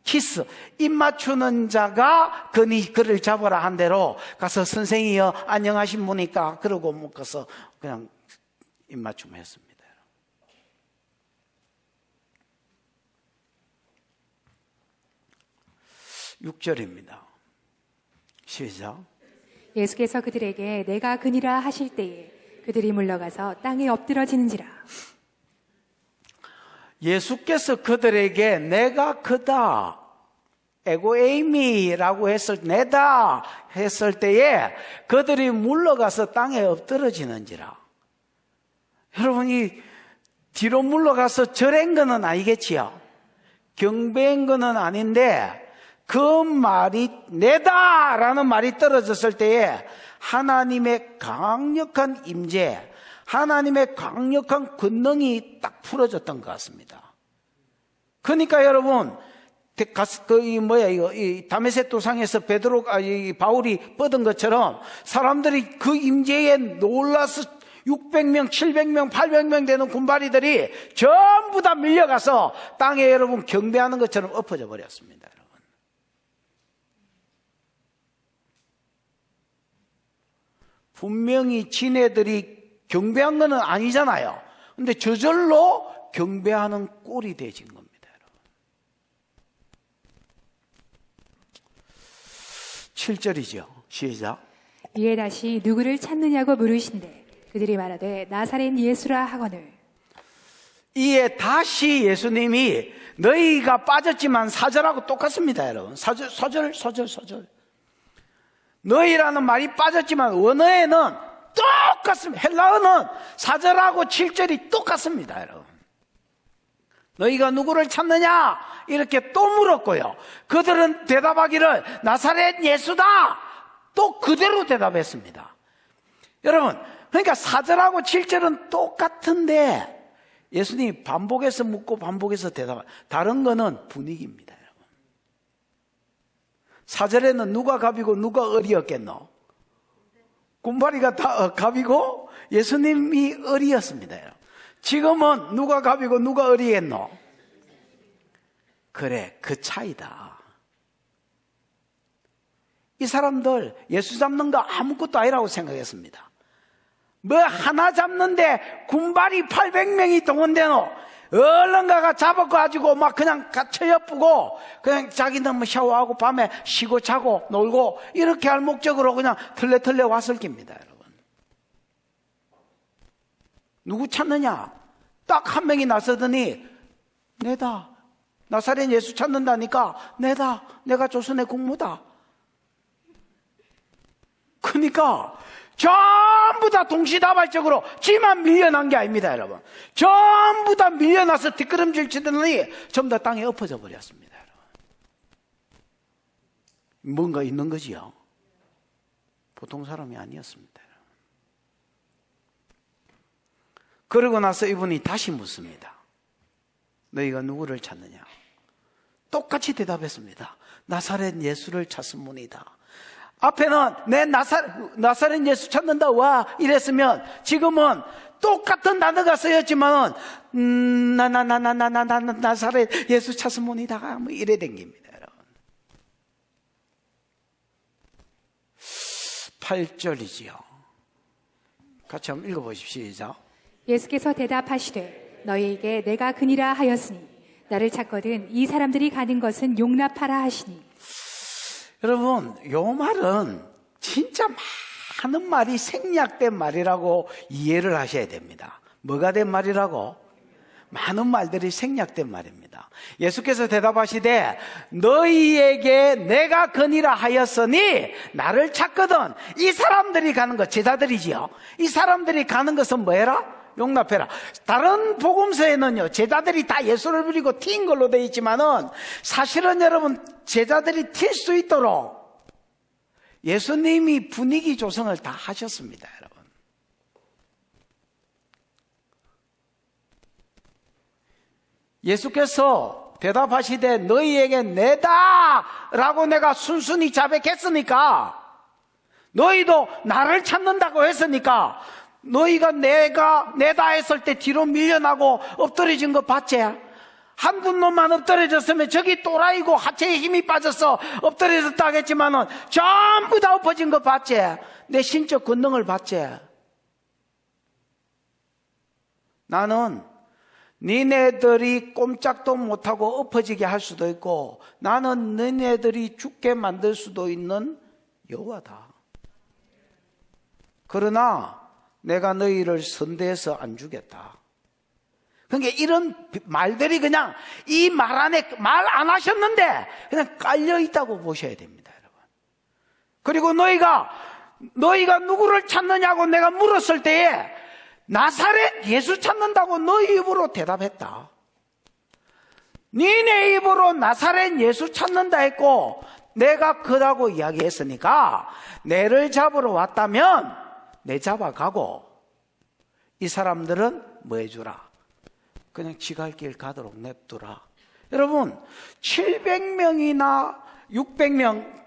키스, 입 맞추는 자가 그를 잡아라 한 대로 가서 선생이여 안녕하십니까 그러고 묶어서 그냥 입 맞춤 했습니다. 6절입니다. 시작. 예수께서 그들에게 내가 그니라 하실 때에 그들이 물러가서 땅에 엎드러지는지라. 예수께서 그들에게 내가 그다, 에고에이미라고 내다 했을 때에 그들이 물러가서 땅에 엎드러지는지라. 여러분이 뒤로 물러가서 절한 거는 아니겠지요. 경배한 거는 아닌데 그 말이 내다라는 말이 떨어졌을 때에 하나님의 강력한 임재, 하나님의 강력한 권능이 딱 풀어졌던 것 같습니다. 그러니까 여러분, 다메섹 도상에서 바울이 뻗은 것처럼 사람들이 그 임재에 놀라서 600명, 700명, 800명 되는 군바리들이 전부 다 밀려가서 땅에 여러분 경배하는 것처럼 엎어져 버렸습니다. 여러분. 분명히 지네들이 경배한 건 아니잖아요. 근데 저절로 경배하는 꼴이 되어진 겁니다. 여러분. 7절이죠. 시작. 이에 다시 누구를 찾느냐고 물으신대 그들이 말하되 나사렛 예수라 하거늘. 이에 다시 예수님이 너희가 빠졌지만 4절하고 똑같습니다. 여러분. 4절. 너희라는 말이 빠졌지만 원어에는 똑같습니다. 헬라어는 4절하고 7절이 똑같습니다. 여러분. 너희가 누구를 찾느냐 이렇게 또 물었고요. 그들은 대답하기를 나사렛 예수다 또 그대로 대답했습니다. 여러분, 그러니까 4절하고 7절은 똑같은데 예수님이 반복해서 묻고 반복해서 대답. 다른 거는 분위기입니다. 여러분. 4절에는 누가 갑이고 누가 어리였겠노? 군바리가 다 갑이고 예수님이 어리였습니다. 여러분. 지금은 누가 갑이고 누가 어리겠노? 그래, 그 차이다. 이 사람들 예수 잡는 거 아무것도 아니라고 생각했습니다. 뭐 하나 잡는데 군발이 800명이 동원되노? 얼른 가가 잡아가지고 막 그냥 갇혀 엿보고 그냥 자기는 뭐 샤워하고 밤에 쉬고 자고 놀고 이렇게 할 목적으로 그냥 털레털레 왔을 겁니다. 여러분. 누구 찾느냐? 딱 한 명이 나서더니 내다. 나사렛 예수 찾는다니까 내다. 내가 조선의 국무다. 그러니까 전부 다 동시다발적으로 지만 밀려난 게 아닙니다. 여러분. 전부 다 밀려나서 뒷걸음질 치더니 전부 다 땅에 엎어져 버렸습니다. 여러분. 뭔가 있는 거지요. 보통 사람이 아니었습니다. 여러분. 그러고 나서 이분이 다시 묻습니다. 너희가 누구를 찾느냐? 똑같이 대답했습니다. 나사렛 예수를 찾습니다. 앞에는 내 나사렛 예수 찾는다 와 이랬으면 지금은 똑같은 단어가 쓰였지만 나사렛 예수 찾습니다 뭐 이래 된 겁니다. 여러분. 8절이지요. 같이 한번 읽어보십시오. 시작. 예수께서 대답하시되 너희에게 내가 그니라 하였으니 나를 찾거든 이 사람들이 가는 것은 용납하라 하시니. 여러분, 요 말은 진짜 많은 말이 생략된 말이라고 이해를 하셔야 됩니다. 뭐가 된 말이라고? 많은 말들이 생략된 말입니다. 예수께서 대답하시되 너희에게 내가 거니라 하였으니 나를 찾거든 이 사람들이 가는 것, 제자들이지요. 이 사람들이 가는 것은 뭐해라? 용납해라. 다른 복음서에는요, 제자들이 다 예수를 부리고 튄 걸로 되어 있지만은 사실은 여러분, 제자들이 튈 수 있도록 예수님이 분위기 조성을 다 하셨습니다, 여러분. 예수께서 대답하시되 너희에게 내다! 라고 내가 순순히 자백했으니까 너희도 나를 찾는다고 했으니까 너희가 내다 했을 때 뒤로 밀려나고 엎드려진 거 봤지? 한두 놈만 엎드려졌으면 저기 또라이고 하체에 힘이 빠져서 엎드려졌다 하겠지만은 전부 다 엎어진 거 봤지? 내 신적 권능을 봤지? 나는 니네들이 꼼짝도 못하고 엎어지게 할 수도 있고 나는 너네들이 죽게 만들 수도 있는 여호와다. 그러나 내가 너희를 선대해서 안 주겠다. 그러니까 이런 말들이 그냥 이 말 안에 말 안 하셨는데 그냥 깔려 있다고 보셔야 됩니다, 여러분. 그리고 너희가 누구를 찾느냐고 내가 물었을 때에 나사렛 예수 찾는다고 너희 입으로 대답했다. 니네 입으로 나사렛 예수 찾는다 했고 내가 그다고 이야기했으니까 내를 잡으러 왔다면 내 잡아가고 이 사람들은 뭐 해주라? 그냥 지갈 길 가도록 냅두라. 여러분 700명이나 600명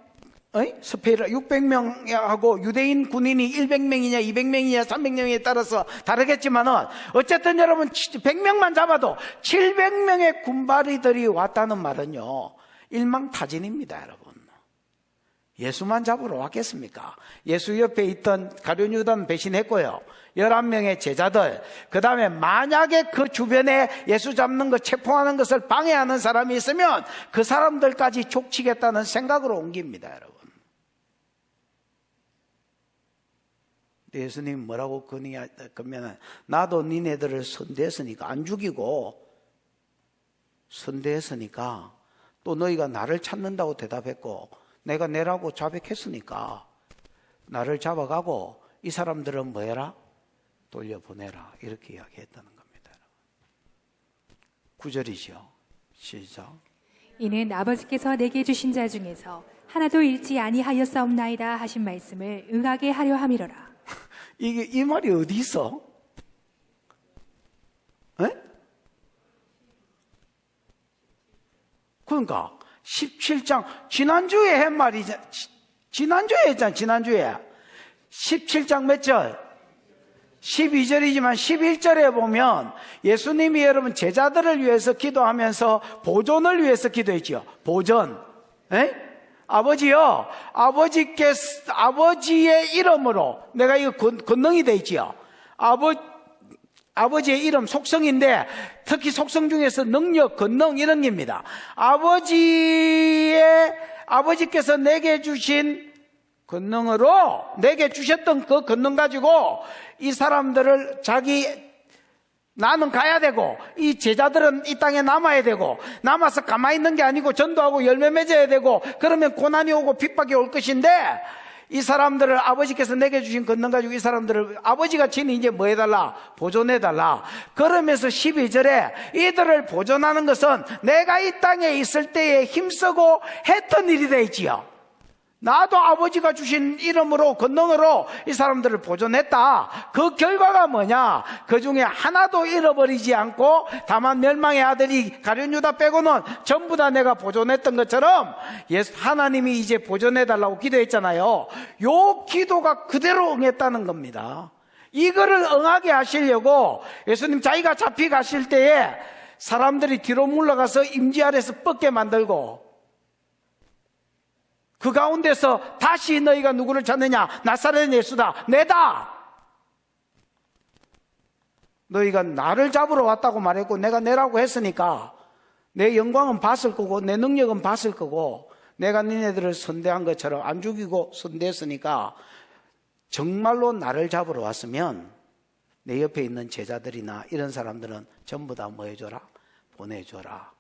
스페이라 600명하고 유대인 군인이 100명이냐 200명이냐 300명에 따라서 다르겠지만은 어쨌든 여러분 100명만 잡아도 700명의 군바리들이 왔다는 말은요 일망타진입니다, 여러분. 예수만 잡으러 왔겠습니까? 예수 옆에 있던 가룟 유다는 배신했고요 11명의 제자들, 그 다음에 만약에 그 주변에 예수 잡는 것, 체포하는 것을 방해하는 사람이 있으면 그 사람들까지 족치겠다는 생각으로 옮깁니다, 여러분. 예수님 뭐라고 그러면 나도 니네들을 선대했으니까 안 죽이고 선대했으니까 또 너희가 나를 찾는다고 대답했고 내가 내라고 자백했으니까 나를 잡아가고 이 사람들은 뭐 해라? 돌려보내라. 이렇게 이야기했다는 겁니다. 9절이죠. 시작. 이는 아버지께서 내게 주신 자 중에서 하나도 잃지 아니하였사옵나이다 하신 말씀을 응하게 하려 함이로라. 이 말이 어디 있어? 에? 그러니까 17장 지난주에 한 말이죠. 지난주에 했잖아. 지난주에 17장 몇 절? 12절이지만 11절에 보면 예수님이 여러분 제자들을 위해서 기도하면서 보존을 위해서 기도했지요. 보존. 에? 아버지요, 아버지의 이름으로, 내가 이거 권능이 되어 있지요. 아버지의 이름, 속성인데, 특히 속성 중에서 능력, 권능, 이런 겁니다. 아버지께서 내게 주신 권능으로, 내게 주셨던 그 권능 가지고, 이 사람들을 나는 가야 되고 이 제자들은 이 땅에 남아야 되고 남아서 가만히 있는 게 아니고 전도하고 열매 맺어야 되고 그러면 고난이 오고 핍박이 올 것인데 이 사람들을 아버지께서 내게 주신 권능 가지고 이 사람들을 아버지가 친히 이제 뭐 해달라? 보존해달라. 그러면서 12절에 이들을 보존하는 것은 내가 이 땅에 있을 때에 힘쓰고 했던 일이 되지요. 나도 아버지가 주신 이름으로 권능으로 이 사람들을 보존했다. 그 결과가 뭐냐? 그 중에 하나도 잃어버리지 않고 다만 멸망의 아들이 가룟 유다 빼고는 전부 다 내가 보존했던 것처럼 하나님이 이제 보존해달라고 기도했잖아요. 요 기도가 그대로 응했다는 겁니다. 이거를 응하게 하시려고 예수님 자기가 잡히 가실 때에 사람들이 뒤로 물러가서 임지 아래서 뻗게 만들고 그 가운데서 다시 너희가 누구를 찾느냐? 나사렛 예수다. 내다. 너희가 나를 잡으러 왔다고 말했고 내가 내라고 했으니까 내 영광은 봤을 거고 내 능력은 봤을 거고 내가 니네들을 선대한 것처럼 안 죽이고 선대했으니까 정말로 나를 잡으러 왔으면 내 옆에 있는 제자들이나 이런 사람들은 전부 다 뭐 해줘라? 보내줘라.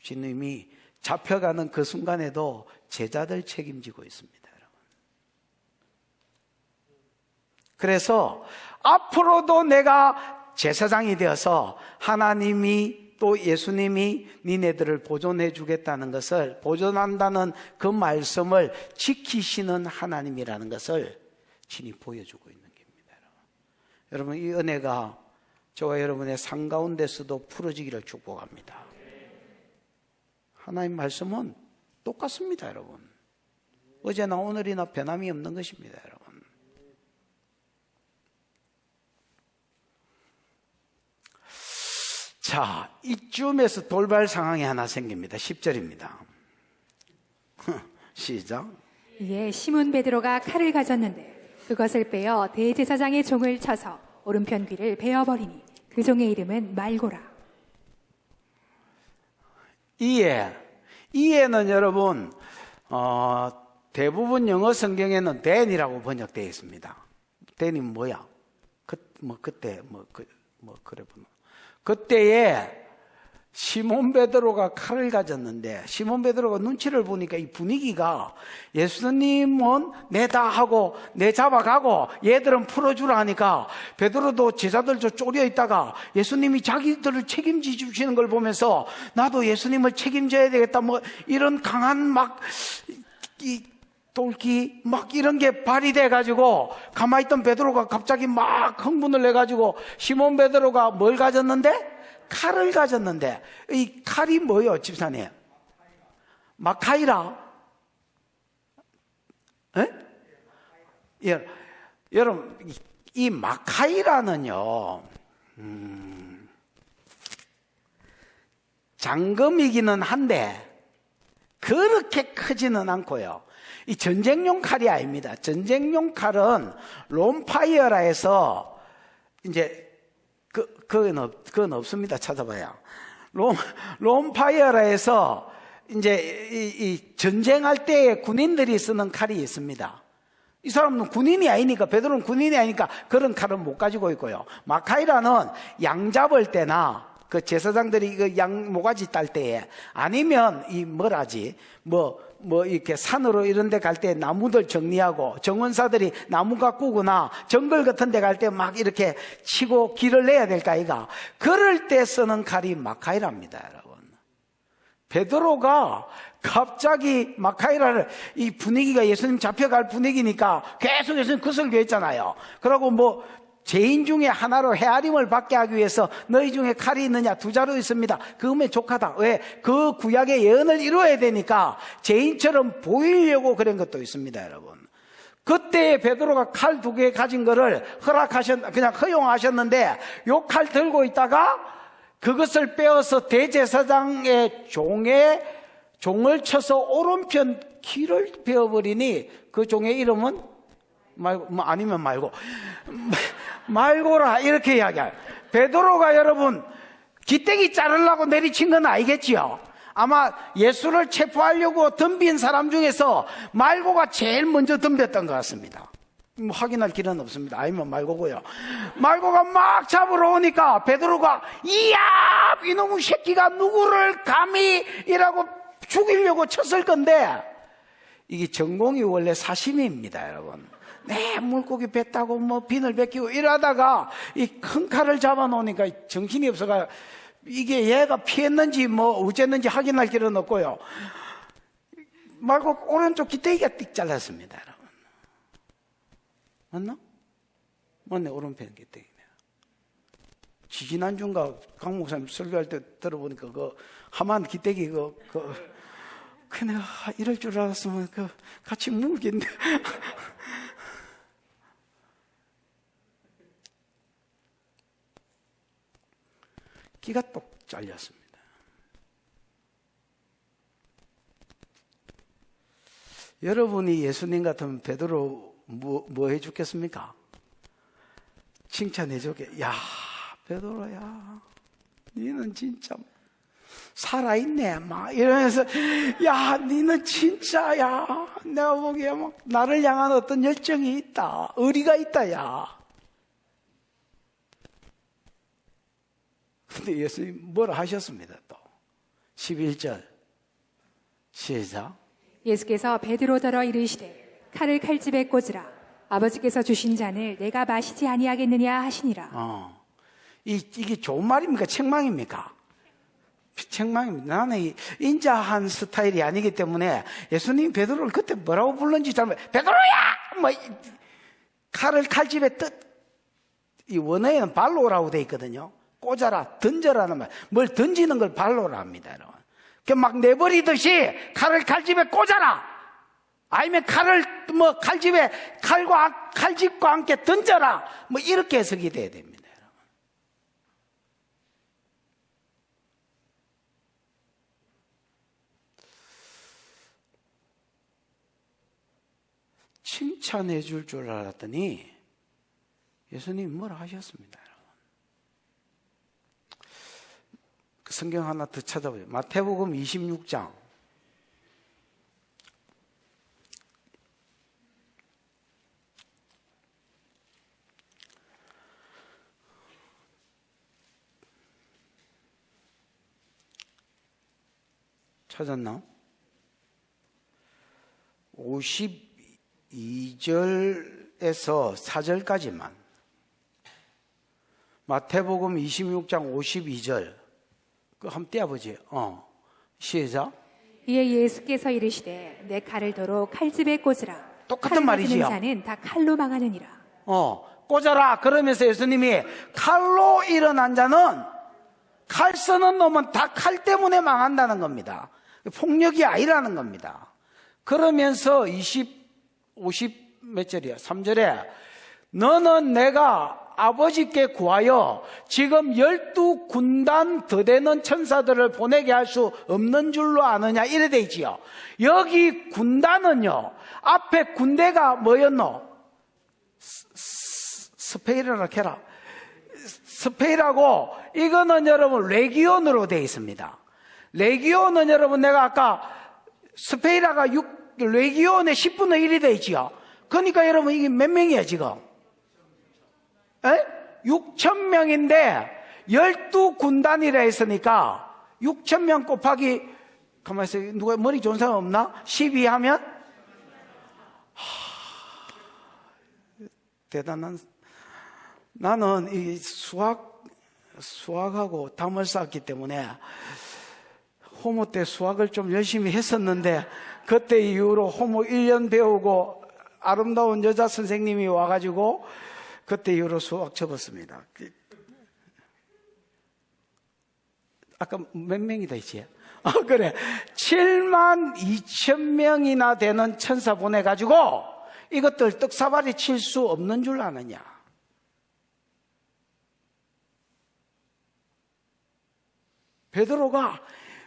주님이 잡혀가는 그 순간에도 제자들 책임지고 있습니다, 여러분. 그래서 앞으로도 내가 제사장이 되어서 하나님이 또 예수님이 니네들을 보존해 주겠다는 것을, 보존한다는 그 말씀을 지키시는 하나님이라는 것을 친히 보여주고 있는 겁니다, 여러분. 이 은혜가 저와 여러분의 삶 가운데서도 풀어지기를 축복합니다. 하나님 말씀은 똑같습니다, 여러분. 어제나 오늘이나 변함이 없는 것입니다, 여러분. 자, 이쯤에서 돌발 상황이 하나 생깁니다. 10절입니다. 시작. 이에 시몬 베드로가 칼을 가졌는데 그것을 빼어 대제사장의 종을 쳐서 오른편 귀를 베어버리니 그 종의 이름은 말고라. 이에는 여러분 대부분 영어 성경에는 dan이라고 번역되어 있습니다. dan이 뭐야? 그때 그래 보면 그때에 시몬 베드로가 칼을 가졌는데 시몬 베드로가 눈치를 보니까 이 분위기가 예수님은 내다 하고 내 잡아가고 얘들은 풀어주라 하니까 베드로도 제자들도 쪼려 있다가 예수님이 자기들을 책임져 주시는 걸 보면서 나도 예수님을 책임져야 되겠다 뭐 이런 강한 돌기 이런 게 발휘돼 가지고 가만히 있던 베드로가 갑자기 막 흥분을 내 가지고 시몬 베드로가 뭘 가졌는데? 칼을 가졌는데 이 칼이 뭐예요, 집사님? 마카이라? 예, 여러분 이 마카이라는요 장검이기는 한데 그렇게 크지는 않고요. 이 전쟁용 칼이 아닙니다. 전쟁용 칼은 롬파이어라 해서 이제 그건 없습니다. 찾아봐야. 롬파이어라 해서 이제 이 전쟁할 때 군인들이 쓰는 칼이 있습니다. 이 사람은 군인이 아니니까, 베드로는 군인이 아니니까 그런 칼은 못 가지고 있고요. 마카이라는 양 잡을 때나 그 제사장들이 그 양 모가지 딸 때에 아니면 이렇게 산으로 이런 데 갈 때 나무들 정리하고 정원사들이 나무 가꾸거나 정글 같은 데 갈 때 막 이렇게 치고 길을 내야 될까 이가 그럴 때 쓰는 칼이 마카이랍니다, 여러분. 베드로가 갑자기 마카이라를 이 분위기가 예수님 잡혀갈 분위기니까 계속 예수님 그 설교했잖아요. 그러고 죄인 중에 하나로 헤아림을 받게 하기 위해서 너희 중에 칼이 있느냐? 두 자루 있습니다. 그거면 족하다. 왜? 그 구약의 예언을 이루어야 되니까 죄인처럼 보이려고 그런 것도 있습니다, 여러분. 그때 베드로가 칼 2개 가진 거를 그냥 허용하셨는데 요 칼 들고 있다가 그것을 빼어서 대제사장의 종을 쳐서 오른편 귀를 베어버리니 그 종의 이름은 말고라 이렇게 이야기해요. 베드로가 여러분 기떼기 자르려고 내리친 건 아니겠지요. 아마 예수를 체포하려고 덤빈 사람 중에서 말고가 제일 먼저 덤볐던 것 같습니다. 확인할 길은 없습니다. 아니면 말고고요. 말고가 막 잡으러 오니까 베드로가 이야 이놈의 새끼가 누구를 감히 이라고 죽이려고 쳤을 건데 이게 전공이 원래 사심입니다, 여러분. 물고기 뱉다고 비늘 벗기고 이러다가 이 큰 칼을 잡아놓으니까 정신이 없어가 이게 얘가 피했는지 어쨌는지 확인할 길은 없고요. 말고 오른쪽 기대기가 띡 잘랐습니다, 여러분. 맞나? 맞네, 오른편 기대기네. 지지난주인가 강 목사님 설교할 때 들어보니까 하만 기대기 내가 이럴 줄 알았으면 같이 물겠네. 기가 똑 잘렸습니다. 여러분이 예수님 같으면 베드로 뭐 해주겠습니까? 칭찬해 주게. 야, 베드로야, 너는 진짜 살아있네. 이러면서 야, 너는 진짜야. 내가 보기에 나를 향한 어떤 열정이 있다. 의리가 있다, 야. 근데 예수님 뭐라 하셨습니다, 또. 11절. 시작. 예수께서 베드로더러 이르시되 칼을 칼집에 꽂으라. 아버지께서 주신 잔을 내가 마시지 아니하겠느냐 하시니라. 이게 좋은 말입니까? 책망입니까? 책망입니다. 나는 인자한 스타일이 아니기 때문에 예수님 베드로를 그때 뭐라고 불렀는지 베드로야! 칼을 칼집에 이 원어에는 발로라고 돼 있거든요. 꽂아라, 던져라는 말. 뭘 던지는 걸 발로라 합니다, 여러분. 막 내버리듯이 칼을 칼집에 꽂아라! 아니면 칼을 뭐 칼집과 함께 던져라. 뭐 이렇게 해석이 돼야 됩니다. 여러분. 칭찬해 줄 줄 알았더니 예수님이 뭐라 하셨습니다. 여러분. 그 성경 하나 더 찾아보죠. 마태복음 26장. 찾았나? 52절에서 4절까지만. 마태복음 26장 52절. 그거 한번 떼어보지. 시작. 이에 예수께서 이르시되 내 칼을 도로 칼집에 꽂으라. 똑같은 말이지요. 칼을 가지는 자는 다 칼로 망하느니라. 꽂아라. 그러면서 예수님이 칼로 일어난 자는, 칼 쓰는 놈은 다 칼 때문에 망한다는 겁니다. 폭력이 아니라는 겁니다. 그러면서 50 몇 절이야? 3절에 너는 내가 아버지께 구하여 지금 12군단 더 되는 천사들을 보내게 할 수 없는 줄로 아느냐 이래 돼 있지요. 여기 군단은요, 앞에 군대가 뭐였노? 스페이라라 캐라. 스페이라고, 이거는 여러분 레기온으로 되어 있습니다. 레기온은 여러분 내가 아까 스페이라가 레기온의 10분의 1이 되어 있지요. 그러니까 여러분 이게 몇 명이야 지금? 6,000명인데 12군단이라 했으니까 6,000명 곱하기, 가만있어, 누가 머리 좋은 사람 없나? 12 하면? 대단한. 나는 이 수학하고 담을 쌓았기 때문에 호모 때 수학을 좀 열심히 했었는데, 그때 이후로 호모 1년 배우고 아름다운 여자 선생님이 와가지고 그때 이후로 수학 접었습니다. 아까 몇 명이다 했지? 그래. 72,000명이나 되는 천사 보내가지고 이것들 떡사발이 칠 수 없는 줄 아느냐? 베드로가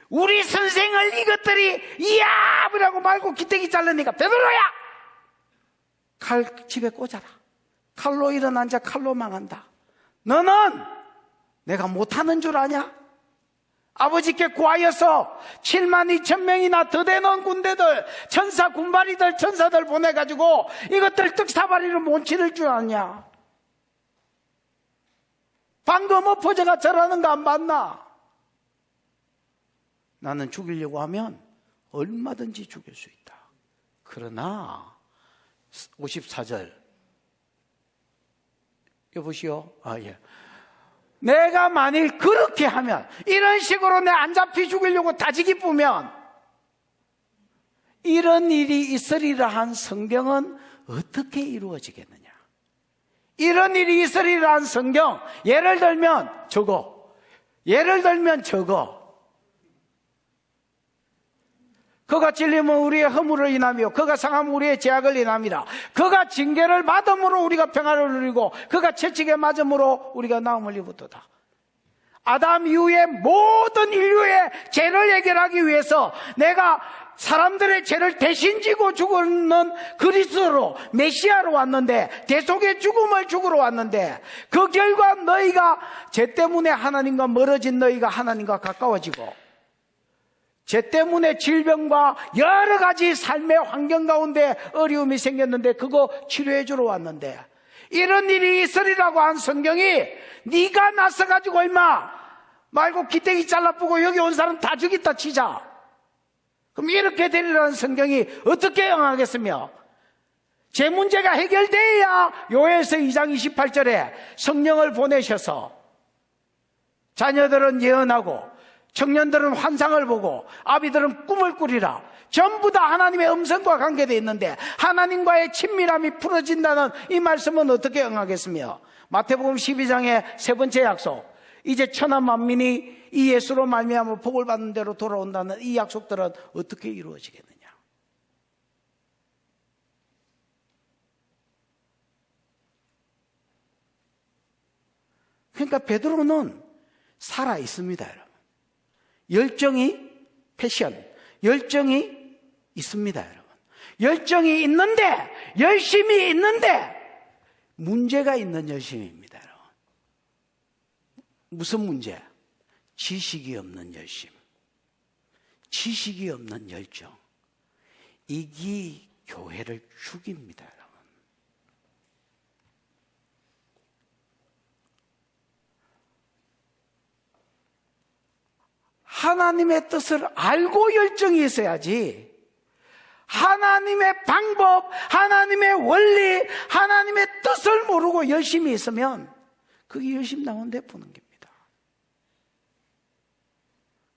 우리 선생을 이것들이 이야라고 말고 기대기 자르니까, 베드로야! 칼 집에 꽂아라. 칼로 일어난 자 칼로 망한다. 너는 내가 못하는 줄 아냐? 아버지께 구하여서 72,000명이나 더 되는 군대들, 천사 군바리들, 천사들 보내가지고 이것들 떡사바리를 못 치를 줄 아냐? 방금 엎어져가 저러는 거 안 봤나? 나는 죽이려고 하면 얼마든지 죽일 수 있다. 그러나 54절 여보시오. 예. 내가 만일 그렇게 하면, 이런 식으로 내 안 잡히 죽이려고 다지기 뿌면 이런 일이 있으리라 한 성경은 어떻게 이루어지겠느냐? 이런 일이 있으리라 한 성경, 예를 들면 저거, 예를 들면 저거. 그가 찔리면 우리의 허물을 인하며 그가 상하면 우리의 죄악을 인함이라. 그가 징계를 받음으로 우리가 평안을 누리고 그가 채찍에 맞음으로 우리가 나음을 입었도다. 아담 이후에 모든 인류의 죄를 해결하기 위해서 내가 사람들의 죄를 대신 지고 죽는 그리스도로, 메시아로 왔는데, 대속의 죽음을 죽으러 왔는데, 그 결과 너희가 죄 때문에 하나님과 멀어진 너희가 하나님과 가까워지고, 죄 때문에 질병과 여러 가지 삶의 환경 가운데 어려움이 생겼는데 그거 치료해 주러 왔는데, 이런 일이 있으리라고 한 성경이 네가 나서가지고 임마 말고 기대기 잘라보고 여기 온 사람 다 죽였다 치자. 그럼 이렇게 되리라는 성경이 어떻게 응하겠으며, 제 문제가 해결돼야 요엘서 2장 28절에 성령을 보내셔서 자녀들은 예언하고 청년들은 환상을 보고 아비들은 꿈을 꾸리라. 전부 다 하나님의 음성과 관계되어 있는데 하나님과의 친밀함이 풀어진다는 이 말씀은 어떻게 응하겠으며, 마태복음 12장의 세 번째 약속, 이제 천하 만민이 이 예수로 말미암아 복을 받는 대로 돌아온다는 이 약속들은 어떻게 이루어지겠느냐? 그러니까 베드로는 살아 있습니다, 여러분. 열정이, 패션, 열정이 있습니다, 여러분. 열정이 있는데, 열심이 있는데, 문제가 있는 열심입니다, 여러분. 무슨 문제? 지식이 없는 열심. 지식이 없는 열정. 이게 교회를 죽입니다, 여러분. 하나님의 뜻을 알고 열정이 있어야지. 하나님의 방법, 하나님의 원리, 하나님의 뜻을 모르고 열심히 있으면 그게 열심 나온데 보는 겁니다.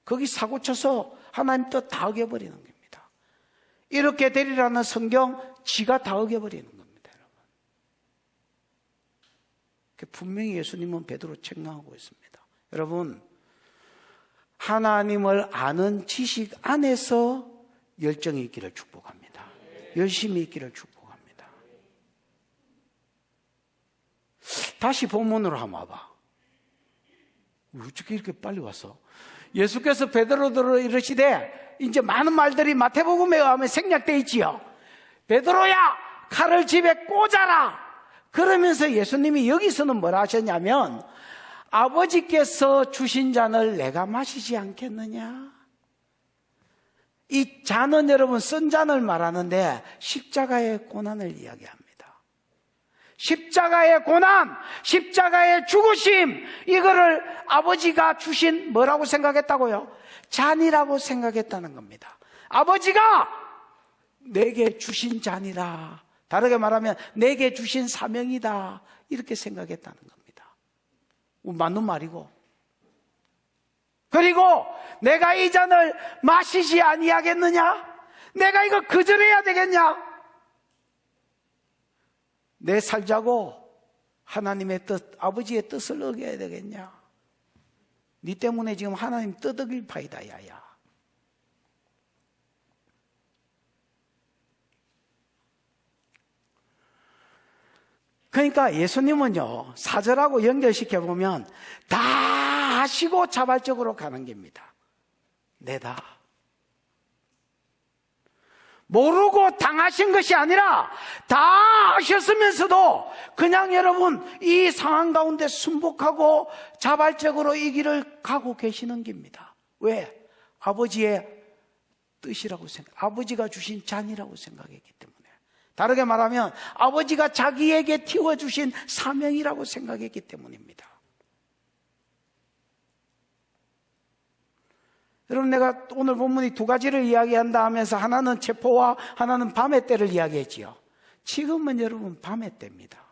거기 사고쳐서 하나님 뜻 다 어겨버리는 겁니다. 이렇게 되리라는 성경 지가 다 어겨버리는 겁니다, 여러분. 분명히 예수님은 베드로 책망하고 있습니다. 여러분, 하나님을 아는 지식 안에서 열정이 있기를 축복합니다. 열심히 있기를 축복합니다. 다시 본문으로 한번 와봐. 어떻게 이렇게 빨리 왔어? 예수께서 베드로들을 이르시되, 이제 많은 말들이 마태복음에 의하면 생략되어 있지요. 베드로야, 칼을 집에 꽂아라. 그러면서 예수님이 여기서는 뭐라 하셨냐면, 아버지께서 주신 잔을 내가 마시지 않겠느냐? 이 잔은 여러분 쓴 잔을 말하는데 십자가의 고난을 이야기합니다. 십자가의 고난, 십자가의 죽으심, 이거를 아버지가 주신 뭐라고 생각했다고요? 잔이라고 생각했다는 겁니다. 아버지가 내게 주신 잔이다. 다르게 말하면 내게 주신 사명이다. 이렇게 생각했다는 겁니다. 맞는 말이고. 그리고 내가 이 잔을 마시지 아니하겠느냐? 내가 이거 거절해야 되겠냐? 내 살자고 하나님의 뜻, 아버지의 뜻을 어겨야 되겠냐? 네 때문에 지금 하나님 뜻 어길 파이다, 야야. 그러니까 예수님은요, 사절하고 연결시켜보면 다 하시고 자발적으로 가는 겁니다. 내다. 모르고 당하신 것이 아니라 다 하셨으면서도 그냥 여러분 이 상황 가운데 순복하고 자발적으로 이 길을 가고 계시는 겁니다. 왜? 아버지의 뜻이라고 아버지가 주신 잔이라고 생각했기 때문에. 다르게 말하면 아버지가 자기에게 틔워주신 사명이라고 생각했기 때문입니다. 여러분, 내가 오늘 본문이 두 가지를 이야기한다 하면서 하나는 체포와 하나는 밤의 때를 이야기했지요. 지금은 여러분 밤의 때입니다.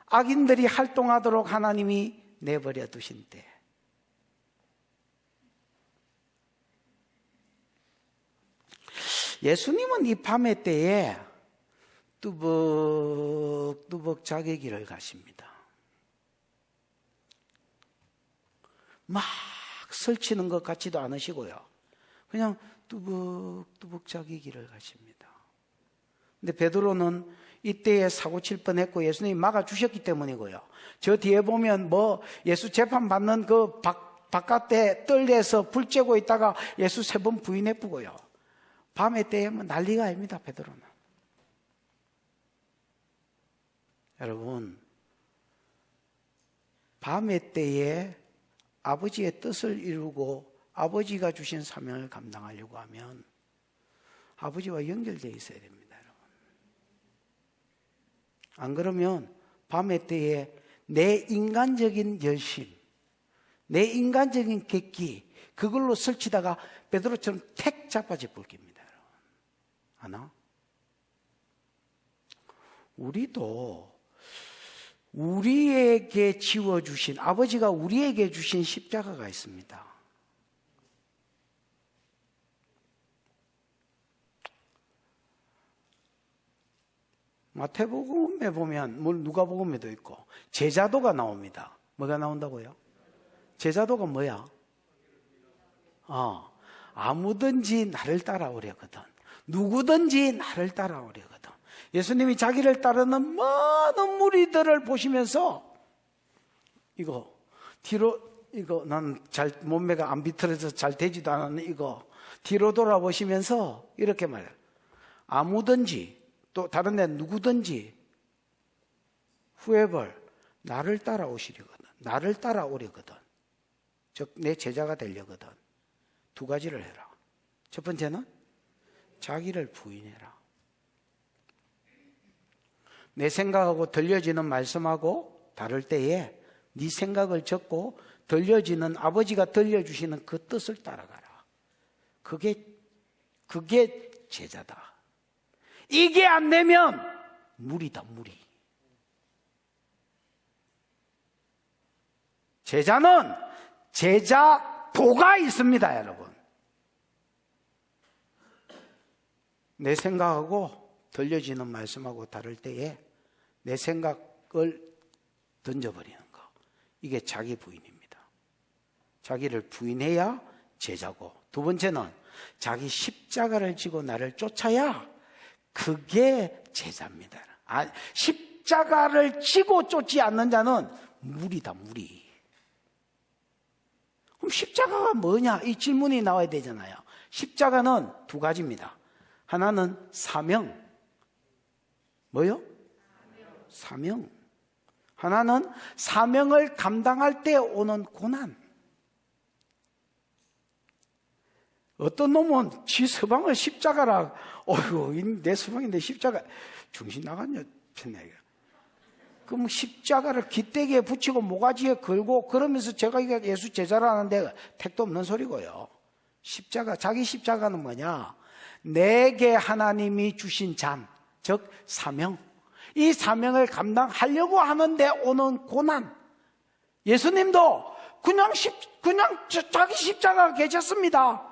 악인들이 활동하도록 하나님이 내버려 두신 때. 예수님은 이 밤의 때에 뚜벅뚜벅 자기 길을 가십니다. 막 설치는 것 같지도 않으시고요. 그냥 뚜벅뚜벅 자기 길을 가십니다. 근데 베드로는 이때에 사고 칠 뻔했고 예수님이 막아주셨기 때문이고요. 저 뒤에 보면 뭐 예수 재판받는 그 바깥에 뜰에서 불 쬐고 있다가 예수 3번 부인해보고요. 밤의 때에 뭐 난리가 아닙니다, 베드로는. 여러분, 밤의 때에 아버지의 뜻을 이루고 아버지가 주신 사명을 감당하려고 하면 아버지와 연결되어 있어야 됩니다, 여러분. 안 그러면 밤의 때에 내 인간적인 열심, 내 인간적인 객기, 그걸로 설치다가 베드로처럼 택 자빠져 볼 겁니다, 여러분. 아나? 우리도 우리에게 지워주신, 아버지가 우리에게 주신 십자가가 있습니다. 마태복음에 보면, 누가복음에도 있고, 제자도가 나옵니다. 뭐가 나온다고요? 제자도가 뭐야? 아무든지 나를 따라오려거든. 누구든지 나를 따라오려거든. 예수님이 자기를 따르는 많은 무리들을 보시면서 이거 뒤로, 이거 난 잘 몸매가 안 비틀어서 잘 되지도 않았는 이거 뒤로 돌아보시면서 이렇게 말해요. 아무든지 또 다른 데 누구든지 whoever 나를 따라오시려거든, 나를 따라오려거든, 즉 내 제자가 되려거든 두 가지를 해라. 첫 번째는 자기를 부인해라. 내 생각하고 들려지는 말씀하고 다를 때에 네 생각을 적고 들려지는 아버지가 들려주시는 그 뜻을 따라가라. 그게 제자다. 이게 안 되면 무리다, 무리. 제자는 제자도가 있습니다, 여러분. 내 생각하고 들려지는 말씀하고 다를 때에 내 생각을 던져버리는 거, 이게 자기 부인입니다. 자기를 부인해야 제자고, 두 번째는 자기 십자가를 지고 나를 쫓아야 그게 제자입니다. 십자가를 지고 쫓지 않는 자는 무리다, 무리. 그럼 십자가가 뭐냐? 이 질문이 나와야 되잖아요. 십자가는 두 가지입니다. 하나는 사명. 뭐요? 사명. 하나는 사명을 감당할 때 오는 고난. 어떤 놈은 지 서방을 십자가라, 어휴, 내 서방인데 십자가, 정신 나갔냐, 폈네. 그럼 십자가를 기대기에 붙이고 모가지에 걸고 그러면서 제가 이게 예수 제자라는데 택도 없는 소리고요. 십자가, 자기 십자가는 뭐냐? 내게 하나님이 주신 잔, 즉 사명. 이 사명을 감당하려고 하는데 오는 고난. 예수님도 그냥 자기 십자가가 계셨습니다.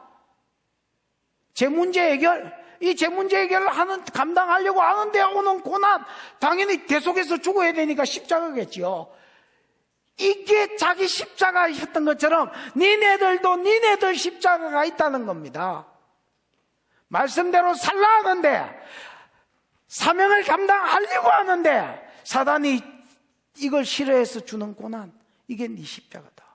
제 문제 해결, 이 제 문제 해결을 감당하려고 하는데 오는 고난, 당연히 계속해서 죽어야 되니까 십자가겠지요. 이게 자기 십자가였던 것처럼 니네들도 니네들 십자가가 있다는 겁니다. 말씀대로 살라 하는데, 사명을 감당하려고 하는데 사단이 이걸 싫어해서 주는 고난, 이게 네 십자가다.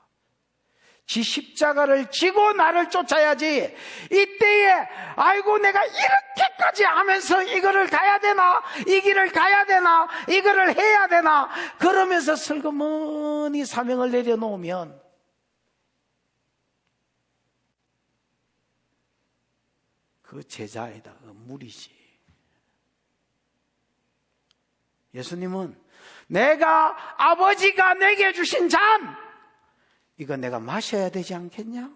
지 십자가를 지고 나를 쫓아야지. 이때에 아이고 내가 이렇게까지 하면서 이거를 가야 되나, 이 길을 가야 되나, 이거를 해야 되나 그러면서 슬그머니 사명을 내려놓으면 그 제자에다 무리지. 예수님은 내가 아버지가 내게 주신 잔, 이거 내가 마셔야 되지 않겠냐?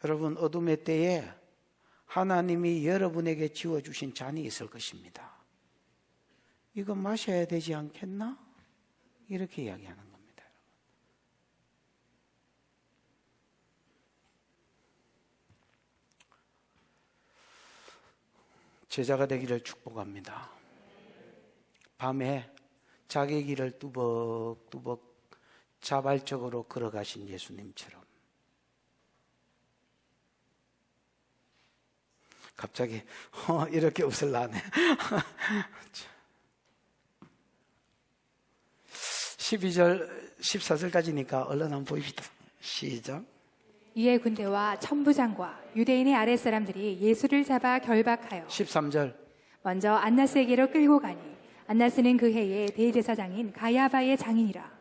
여러분, 어둠의 때에 하나님이 여러분에게 지어주신 잔이 있을 것입니다. 이거 마셔야 되지 않겠나? 이렇게 이야기하는 겁니다. 제자가 되기를 축복합니다. 밤에 자기 길을 뚜벅뚜벅 자발적으로 걸어가신 예수님처럼 갑자기 이렇게 웃을라네. 12절 14절까지니까 얼른 한번 보입시다. 시작. 이에 군대와 천부장과 유대인의 아랫사람들이 예수를 잡아 결박하여 13절. 먼저 안나스에게로 끌고 가니 안나스는 그 해에 대제사장인 가야바의 장인이라.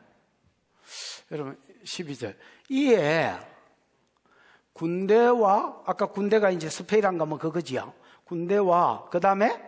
여러분 12절. 이에 군대와, 아까 군대가 이제 스페인한 거면 그거지요. 군대와 그 다음에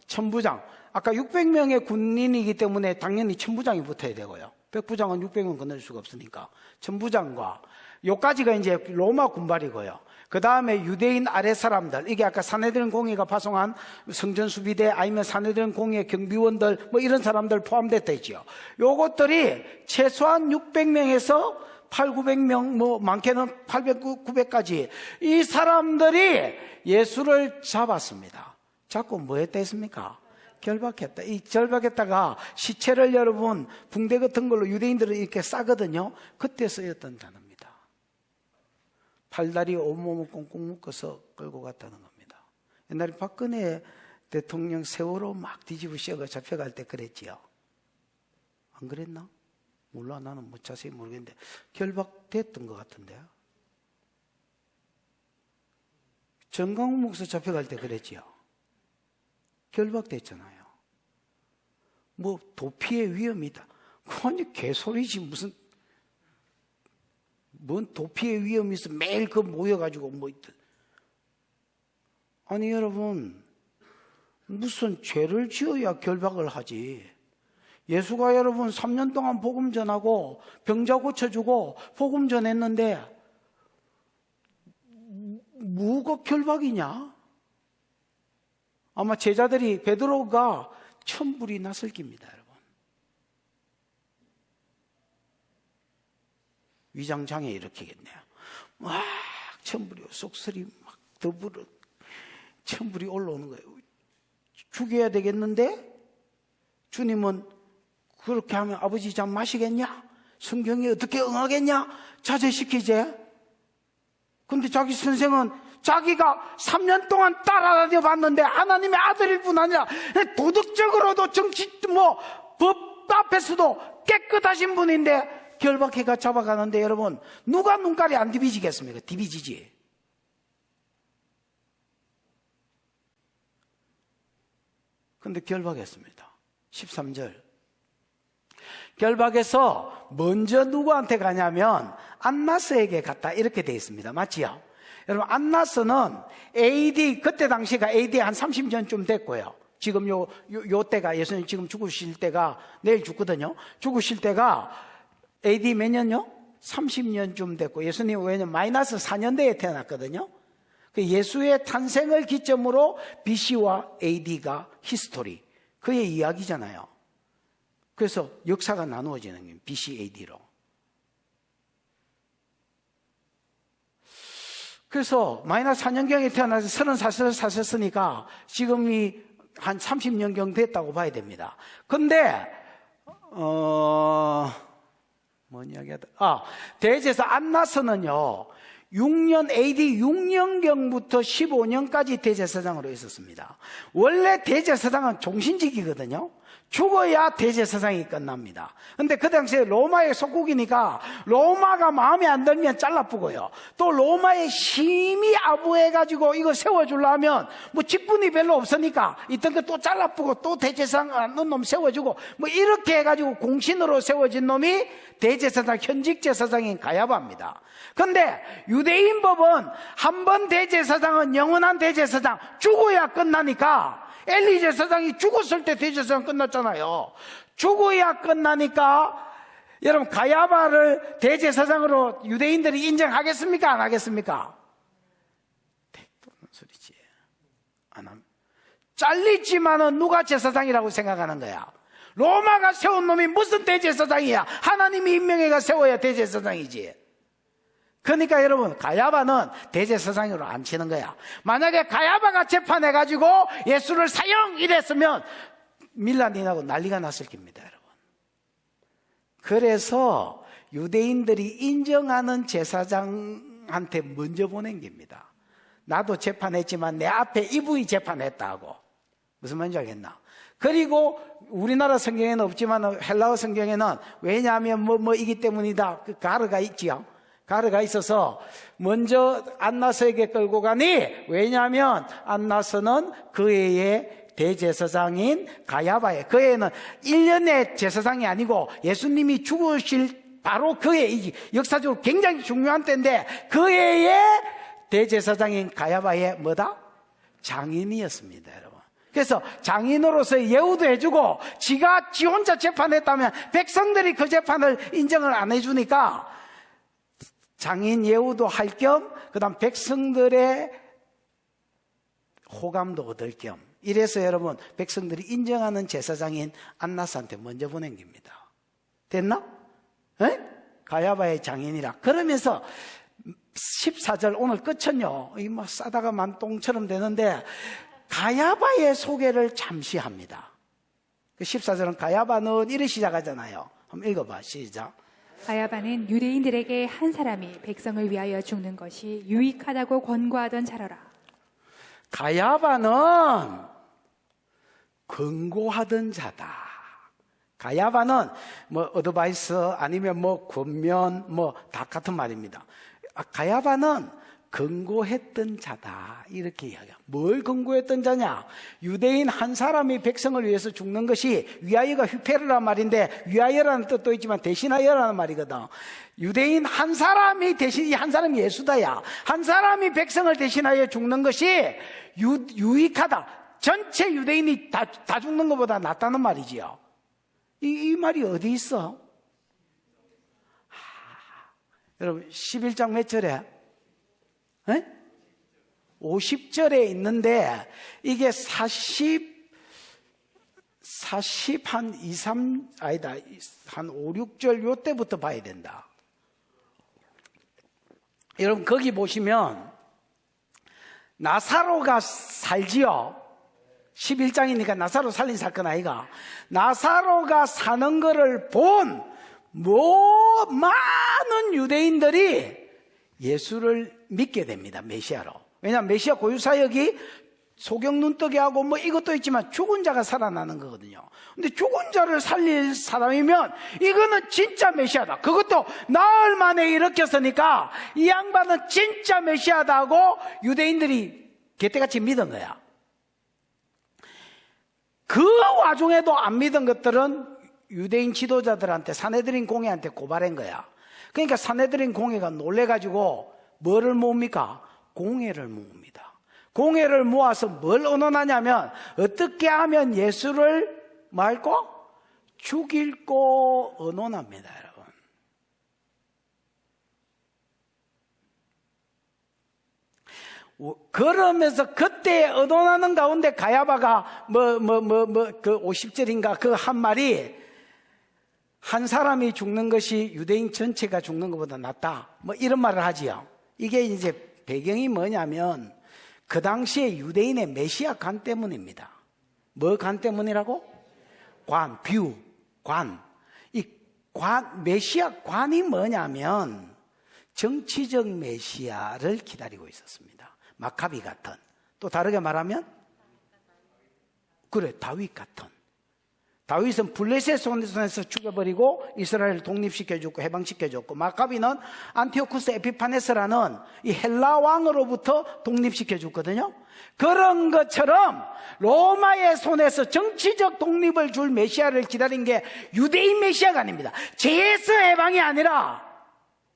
천부장. 아까 600명의 군인이기 때문에 당연히 천부장이 붙어야 되고요. 백부장은 600명 건널 수가 없으니까 천부장과 요까지가 이제 로마 군발이고요. 그 다음에 유대인 아래 사람들, 이게 아까 사내들은 공회가 파송한 성전 수비대 아니면 사내들은 공회 경비원들 뭐 이런 사람들 포함됐다 있죠. 요것들이 최소한 600명에서 800~900명, 뭐 많게는 800~900까지 이 사람들이 예수를 잡았습니다. 잡고 뭐 했다 했습니까? 결박했다. 이 결박했다가 시체를 여러분 붕대 같은 걸로 유대인들은 이렇게 싸거든요. 그때 쓰였던 단어입니다. 팔다리 온몸을 꽁꽁 묶어서 끌고 갔다는 겁니다. 옛날에 박근혜 대통령 세월호 막 뒤집어 씌어가 잡혀갈 때 그랬지요. 안 그랬나? 몰라, 나는 뭐 자세히 모르겠는데 결박됐던 것 같은데. 정강훈 목사 잡혀갈 때 그랬지요. 결박됐잖아요. 뭐 도피의 위험이다. 완전 개소리지. 무슨 뭔 도피의 위험이 있어. 매일 그 모여가지고 뭐 아니 여러분, 무슨 죄를 지어야 결박을 하지. 예수가 여러분 3년 동안 복음 전하고 병자 고쳐주고 복음 전했는데 뭐가 결박이냐? 아마 제자들이 베드로가 천불이 났을 겁니다, 여러분. 위장장애 일으키겠네요. 막 천불이 속설이 막 더불어 천불이 올라오는 거예요. 죽여야 되겠는데 주님은 그렇게 하면 아버지 잠 마시겠냐? 성경이 어떻게 응하겠냐? 자제시키지. 근데 자기 선생은 자기가 3년 동안 따라다녀 봤는데 하나님의 아들일 뿐 아니라 도덕적으로도 정치 법 앞에서도 깨끗하신 분인데 결박해가 잡아가는데 여러분 누가 눈깔이 안 디비지겠습니까? 디비지지. 근데 결박했습니다. 13절. 결박해서 먼저 누구한테 가냐면 안나스에게 갔다 이렇게 되어 있습니다. 맞지요? 여러분 안나스는 AD 그때 당시가 AD 한 30년쯤 됐고요. 지금 요 때가 예수님 지금 죽으실 때가 내일 죽거든요. 죽으실 때가 AD 몇 년요? 30년쯤 됐고 예수님 왜냐면 마이너스 4년대에 태어났거든요. 그 예수의 탄생을 기점으로 BC와 AD가 히스토리 그의 이야기잖아요. 그래서 역사가 나누어지는 거예요. BC, AD로. 그래서 마이너스 4년경에 태어나서 34살 사셨으니까 지금이 한 30년경 됐다고 봐야 됩니다. 근데 뭔 이야기하다? 대제사 안나스는요 6년 AD 6년경부터 15년까지 대제사장으로 있었습니다. 원래 대제사장은 종신직이거든요. 죽어야 대제사장이 끝납니다. 근데 그 당시에 로마의 속국이니까 로마가 마음에 안 들면 잘라쁘고요. 또 로마에 심히 아부해가지고 이거 세워주려면 뭐 직분이 별로 없으니까 있던 거 또 잘라쁘고 또 대제사장 하는 놈 세워주고 뭐 이렇게 해가지고 공신으로 세워진 놈이 대제사장, 현직 제사장인 가야바입니다. 근데 유대인 법은 한 번 대제사장은 영원한 대제사장, 죽어야 끝나니까 엘리 제사장이 죽었을 때 대제사장 끝났잖아요. 죽어야 끝나니까 여러분 가야바를 대제사장으로 유대인들이 인정하겠습니까? 안 하겠습니까? 택도 없는 소리지. 안 합니다. 잘리지만은 누가 제사장이라고 생각하는 거야? 로마가 세운 놈이 무슨 대제사장이야? 하나님이 임명해가 세워야 대제사장이지. 그러니까 여러분 가야바는 대제사장으로 안 치는 거야. 만약에 가야바가 재판해가지고 예수를 사형 이랬으면 밀란인하고 난리가 났을 겁니다, 여러분. 그래서 유대인들이 인정하는 제사장한테 먼저 보낸 겁니다. 나도 재판했지만 내 앞에 이분이 재판했다고. 무슨 말인지 알겠나? 그리고 우리나라 성경에는 없지만 헬라어 성경에는 왜냐하면 뭐이기 때문이다. 그 가르가 있지요. 가르가 있어서 먼저 안나스에게 끌고 가니 왜냐하면 안나스는 그 해의 대제사장인 가야바에 그 해에는 1년의 제사장이 아니고 예수님이 죽으실 바로 그 해 역사적으로 굉장히 중요한 때인데 그 해의 대제사장인 가야바의 뭐다? 장인이었습니다, 여러분. 그래서 장인으로서 예우도 해주고 지가 지 혼자 재판했다면 백성들이 그 재판을 인정을 안 해주니까 장인 예우도 할 겸 그다음 백성들의 호감도 얻을 겸 이래서 여러분 백성들이 인정하는 제사장인 안나스한테 먼저 보낸 겁니다. 됐나? 에? 가야바의 장인이라. 그러면서 14절 오늘 끝은요 이 막 싸다가 만똥처럼 되는데 가야바의 소개를 잠시 합니다. 그 14절은 가야바는 이래 시작하잖아요. 한번 읽어봐. 시작. 가야바는 유대인들에게 한 사람이 백성을 위하여 죽는 것이 유익하다고 권고하던 자로라. 가야바는 권고하던 자다. 가야바는 뭐 어드바이스 아니면 뭐 권면 뭐 다 같은 말입니다. 가야바는 권고했던 자다 이렇게 이야기해요. 뭘 권고했던 자냐? 유대인 한 사람이 백성을 위해서 죽는 것이 위하여가 휘페르란 말인데 위하여라는 뜻도 있지만 대신하여라는 말이거든. 유대인 한 사람이 대신, 한 사람이 예수다야. 한 사람이 백성을 대신하여 죽는 것이 유익하다. 전체 유대인이 다 죽는 것보다 낫다는 말이지요. 이 말이 어디 있어? 여러분 11장 몇 절에? 50절에 있는데 이게 40한 2, 3 아니다 한 5, 6절 요때부터 봐야 된다. 여러분 거기 보시면 나사로가 살지요. 11장이니까 나사로 살린 사건 아이가. 나사로가 사는 거를 본 많은 유대인들이 예수를 믿게 됩니다. 메시아로. 왜냐하면 메시아 고유사역이 소경 눈뜨게 하고 뭐 이것도 있지만 죽은 자가 살아나는 거거든요. 근데 죽은 자를 살릴 사람이면 이거는 진짜 메시아다. 그것도 나흘 만에 일으켰으니까 이 양반은 진짜 메시아다 하고 유대인들이 개떼같이 믿은 거야. 그 와중에도 안 믿은 것들은 유대인 지도자들한테 사내들인 공회한테 고발한 거야. 그러니까 사내들인 공회가 놀래가지고 뭐를 모읍니까? 공회를 모읍니다. 공회를 모아서 뭘 언론하냐면 어떻게 하면 예수를 말고 죽일고 언론합니다, 여러분. 그러면서 그때 언론하는 가운데 가야바가 그 50절인가 그 한 말이 한 사람이 죽는 것이 유대인 전체가 죽는 것보다 낫다. 뭐 이런 말을 하지요. 이게 이제 배경이 뭐냐면 그 당시에 유대인의 메시아 관 때문입니다. 뭐 관 때문이라고? 관, 뷰, 관. 이 관, 메시아 관이 뭐냐면 정치적 메시아를 기다리고 있었습니다. 마카비 같은. 또 다르게 말하면 그래, 다윗 같은. 다윗은 블레셋 손에서 죽여버리고 이스라엘을 독립시켜줬고 해방시켜줬고, 마카비는 안티오쿠스 에피파네스라는 이 헬라 왕으로부터 독립시켜줬거든요. 그런 것처럼 로마의 손에서 정치적 독립을 줄 메시아를 기다린 게 유대인 메시아가 아닙니다. 죄에서 해방이 아니라,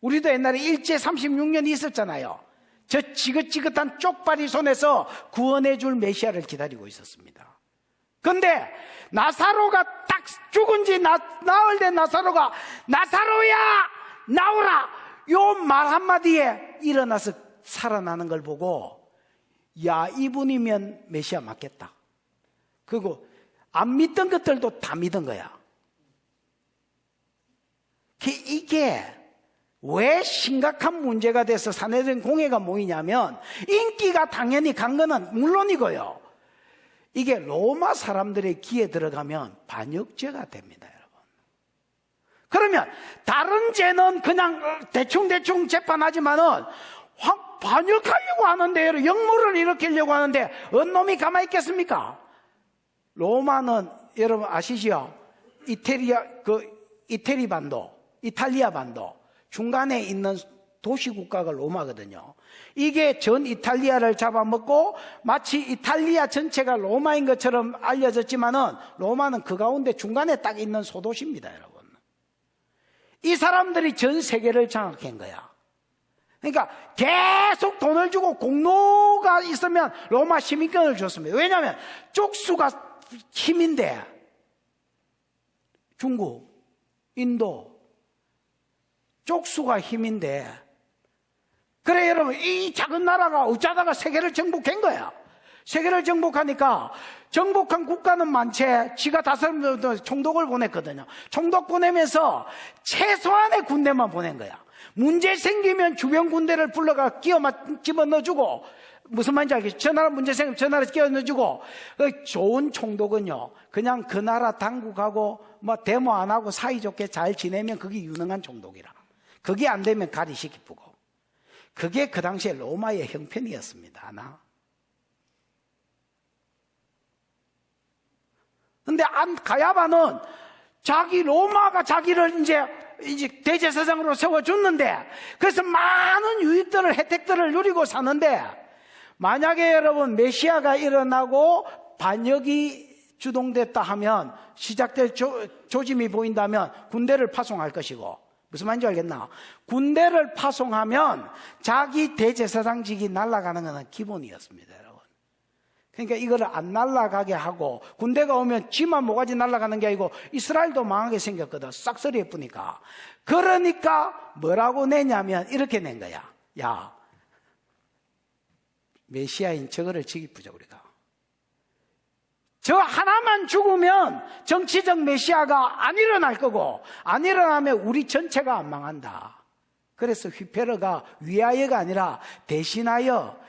우리도 옛날에 일제 36년이 있었잖아요. 저 지긋지긋한 쪽발이 손에서 구원해 줄 메시아를 기다리고 있었습니다. 근데 나사로가 딱 죽은 지 나흘 된 나사로가 나사로야 나오라 요 말 한마디에 일어나서 살아나는 걸 보고, 야, 이분이면 메시아 맞겠다. 그리고 안 믿던 것들도 다 믿은 거야. 이게 왜 심각한 문제가 돼서 사내들인 공회가 모이냐면, 인기가 당연히 간 거는 물론이고요, 이게 로마 사람들의 귀에 들어가면 반역죄가 됩니다, 여러분. 그러면 다른 죄는 그냥 대충 재판하지만은 확 반역하려고 하는데, 역모를 일으키려고 하는데 어느 놈이 가만히 있겠습니까? 로마는 여러분 아시죠? 이태리 반도, 이탈리아 반도 중간에 있는 도시국가가 로마거든요. 이게 전 이탈리아를 잡아먹고 마치 이탈리아 전체가 로마인 것처럼 알려졌지만은 로마는 그 가운데 중간에 딱 있는 소도시입니다, 여러분. 이 사람들이 전 세계를 장악한 거야. 그러니까 계속 돈을 주고 공로가 있으면 로마 시민권을 줬습니다. 왜냐하면 쪽수가 힘인데, 중국, 인도 쪽수가 힘인데, 그래 여러분, 이 작은 나라가 어쩌다가 세계를 정복한 거야. 세계를 정복하니까 정복한 국가는 많지, 지가 총독을 보냈거든요. 총독 보내면서 최소한의 군대만 보낸 거야. 문제 생기면 주변 군대를 불러가 집어넣어주고, 무슨 말인지 알겠죠? 저 나라 문제 생기면 저 나라 끼워 넣어주고. 좋은 총독은요, 그냥 그 나라 당국하고 뭐 데모 안 하고 사이좋게 잘 지내면 그게 유능한 총독이라. 그게 안 되면 가리시 기쁘고. 그게 그 당시에 로마의 형편이었습니다. 하나. 근데 가야바는 자기 로마가 자기를 이제 대제사장으로 세워줬는데, 그래서 많은 유익들을, 혜택들을 누리고 사는데, 만약에 여러분 메시아가 일어나고 반역이 주동됐다 하면, 시작될 조짐이 보인다면 군대를 파송할 것이고, 무슨 말인지 알겠나? 군대를 파송하면 자기 대제사장직이 날아가는 것은 기본이었습니다, 여러분. 그러니까 이거를 안 날아가게 하고, 군대가 오면 지만 모가지 날아가는 게 아니고 이스라엘도 망하게 생겼거든, 싹쓸이에 뿌니까. 그러니까 뭐라고 내냐면 이렇게 낸 거야. 야, 메시아인 저거를 지기쁘자 우리가. 저 하나만 죽으면 정치적 메시아가 안 일어날 거고, 안 일어나면 우리 전체가 안 망한다. 그래서 휘페르가 위하여가 아니라 대신하여,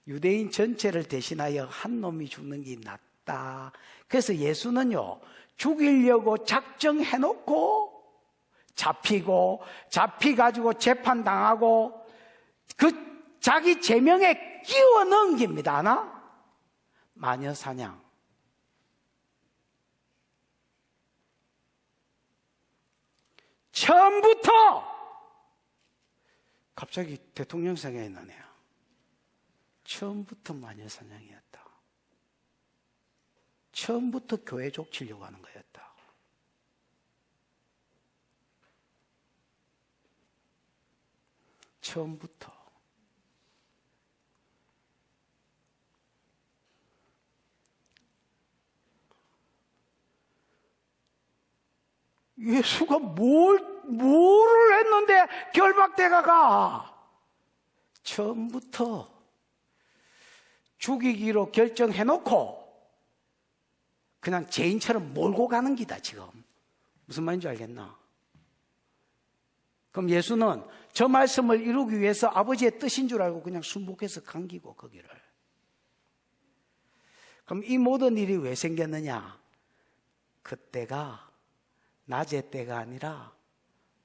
유대인 전체를 대신하여 한 놈이 죽는 게 낫다. 그래서 예수는요, 죽이려고 작정해놓고 잡히가지고 재판당하고 그 자기 제명에 끼워 넣은 겁니다. 하나? 마녀사냥. 처음부터 갑자기 대통령 생각이 나네요. 처음부터 마녀사냥이었다. 처음부터 교회 족치려고 하는 거였다. 처음부터. 예수가 뭐를 했는데 결박대가 가? 처음부터 죽이기로 결정해놓고 그냥 죄인처럼 몰고 가는 기다, 지금. 무슨 말인지 알겠나? 그럼 예수는 저 말씀을 이루기 위해서 아버지의 뜻인 줄 알고 그냥 순복해서 감기고 거기를. 그럼 이 모든 일이 왜 생겼느냐? 그때가 낮의 때가 아니라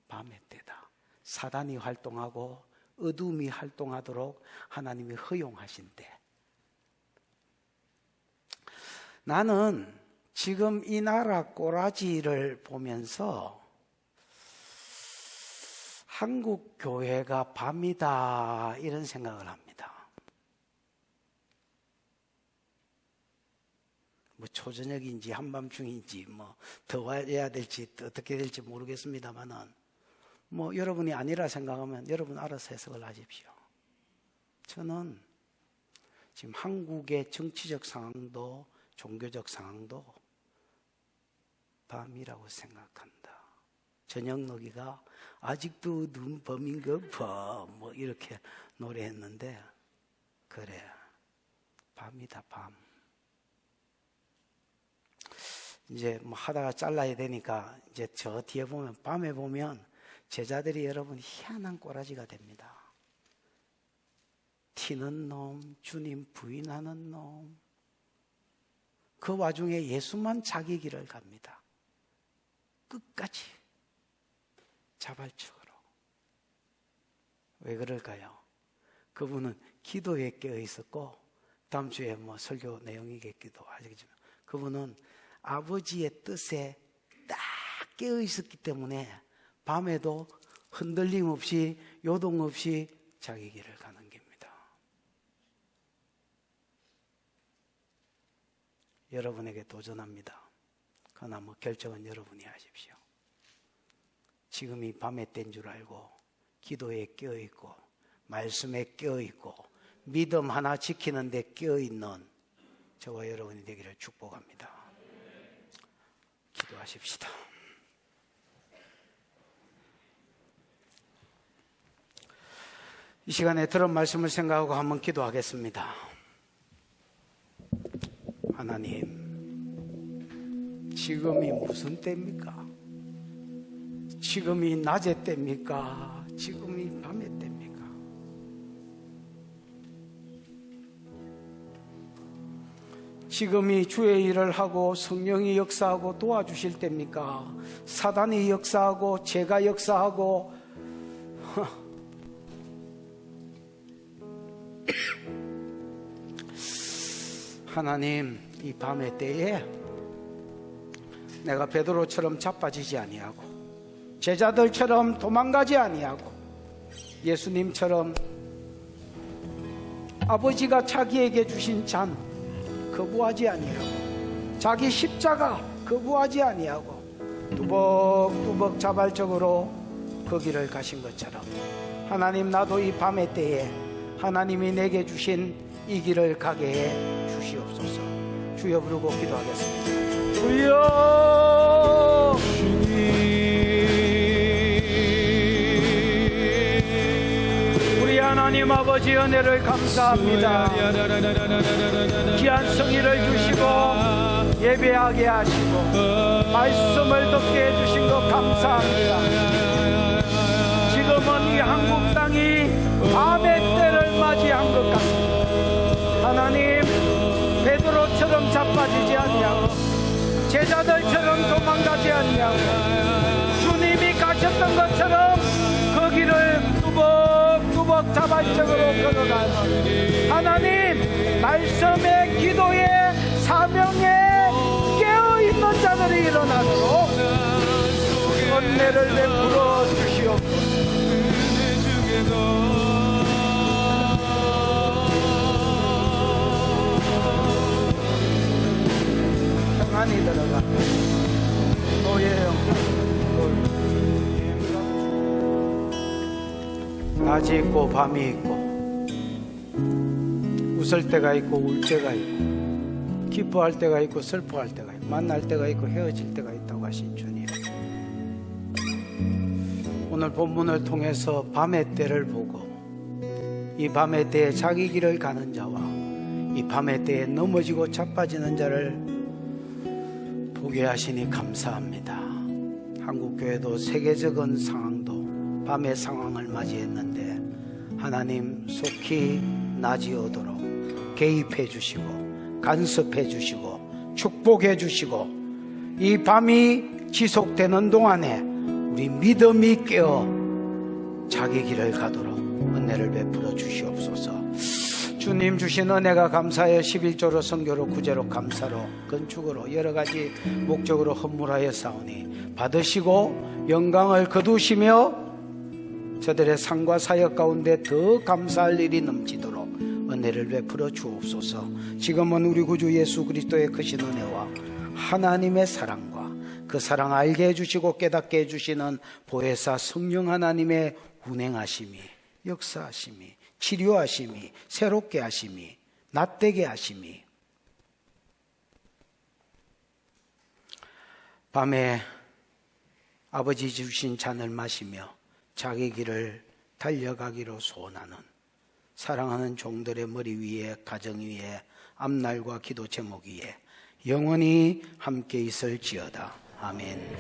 밤의 때다. 사단이 활동하고 어둠이 활동하도록 하나님이 허용하신 때. 나는 지금 이 나라 꼬라지를 보면서 한국 교회가 밤이다 이런 생각을 합니다. 뭐 초저녁인지 한밤중인지 뭐 더 와야 될지 어떻게 될지 모르겠습니다만은 뭐 여러분이 아니라 생각하면 여러분 알아서 해석을 하십시오. 저는 지금 한국의 정치적 상황도 종교적 상황도 밤이라고 생각한다. 저녁노기가 아직도 눈 범인 거 범 뭐 이렇게 노래했는데 그래 밤이다 밤. 이제 뭐 하다가 잘라야 되니까 이제 저 뒤에 보면 밤에 보면 제자들이 여러분 희한한 꼬라지가 됩니다. 튀는 놈, 주님 부인하는 놈. 그 와중에 예수만 자기 길을 갑니다. 끝까지 자발적으로. 왜 그럴까요? 그분은 기도에 깨어 있었고 다음 주에 뭐 설교 내용이겠기도 하겠지만 그분은 아버지의 뜻에 딱 깨어 있었기 때문에 밤에도 흔들림 없이 요동 없이 자기 길을 가는 겁니다. 여러분에게 도전합니다. 그러나 뭐 결정은 여러분이 하십시오. 지금이 밤의 때인 줄 알고 기도에 깨어있고 말씀에 깨어있고 믿음 하나 지키는 데 깨어있는 저와 여러분이 되기를 축복합니다. 기도하십시다. 이 시간에 들은 말씀을 생각하고 한번 기도하겠습니다. 하나님, 지금이 무슨 때입니까? 지금이 낮의 때입니까? 지금이 밤의 때입니까? 지금이 주의 일을 하고 성령이 역사하고 도와주실 때입니까? 사단이 역사하고 죄가 역사하고 하나님, 이 밤의 때에 내가 베드로처럼 자빠지지 아니하고 제자들처럼 도망가지 아니하고 예수님처럼 아버지가 자기에게 주신 잔 거부하지 아니하고 자기 십자가 거부하지 아니하고 뚜벅뚜벅 자발적으로 그 길을 가신 것처럼 하나님, 나도 이 밤의 때에 하나님이 내게 주신 이 길을 가게 해 주시옵소서. 주여 부르고 기도하겠습니다. 주여, 우리 하나님 아버지 은혜를 감사합니다. 귀한 성의를 주시고 예배하게 하시고 말씀을 듣게 해주신 것 감사합니다. 지금은 이 한국 땅이 밤의 때를 맞이한 것 같습니다. 하나님, 베드로처럼 자빠지지 아니하고 제자들처럼 도망가지 아니하고 주님이 가셨던 것처럼 그 길을 뚜벅뚜벅 자발적으로 걸어가는 하나님, 말씀의 기도의 사명에 깨어있는 자들이 일어나도록 은혜를 베풀어 주시옵소서. 평안히 들어가 너의 영광. 낮이 있고 밤이 있고 웃을 때가 있고 울 때가 있고 기뻐할 때가 있고 슬퍼할 때가 있고 만날 때가 있고 헤어질 때가 있다고 하신 주님, 오늘 본문을 통해서 밤의 때를 보고 이 밤의 때에 자기 길을 가는 자와 이 밤의 때에 넘어지고 자빠지는 자를 보게 하시니 감사합니다. 한국교회도 세계적인 상황도 밤의 상황을 맞이했는데 하나님 속히 낮이 오도록 개입해 주시고 간섭해 주시고 축복해 주시고 이 밤이 지속되는 동안에 우리 믿음이 깨어 자기 길을 가도록 은혜를 베풀어 주시옵소서. 주님 주신 은혜가 감사하여 11조로 선교로 구제로 감사로 건축으로 여러가지 목적으로 헌물하여 싸우니 받으시고 영광을 거두시며 저들의 상과 사역 가운데 더 감사할 일이 넘치도록 은혜를 베풀어 주옵소서. 지금은 우리 구주 예수 그리스도의 크신 은혜와 하나님의 사랑과 그 사랑 알게 해주시고 깨닫게 해주시는 보혜사 성령 하나님의 운행하심이, 역사하심이, 치료하심이, 새롭게 하심이, 낫되게 하심이, 밤에 아버지 주신 잔을 마시며 자기 길을 달려가기로 소원하는 사랑하는 종들의 머리 위에, 가정 위에, 앞날과 기도 제목 위에 영원히 함께 있을지어다. 아멘.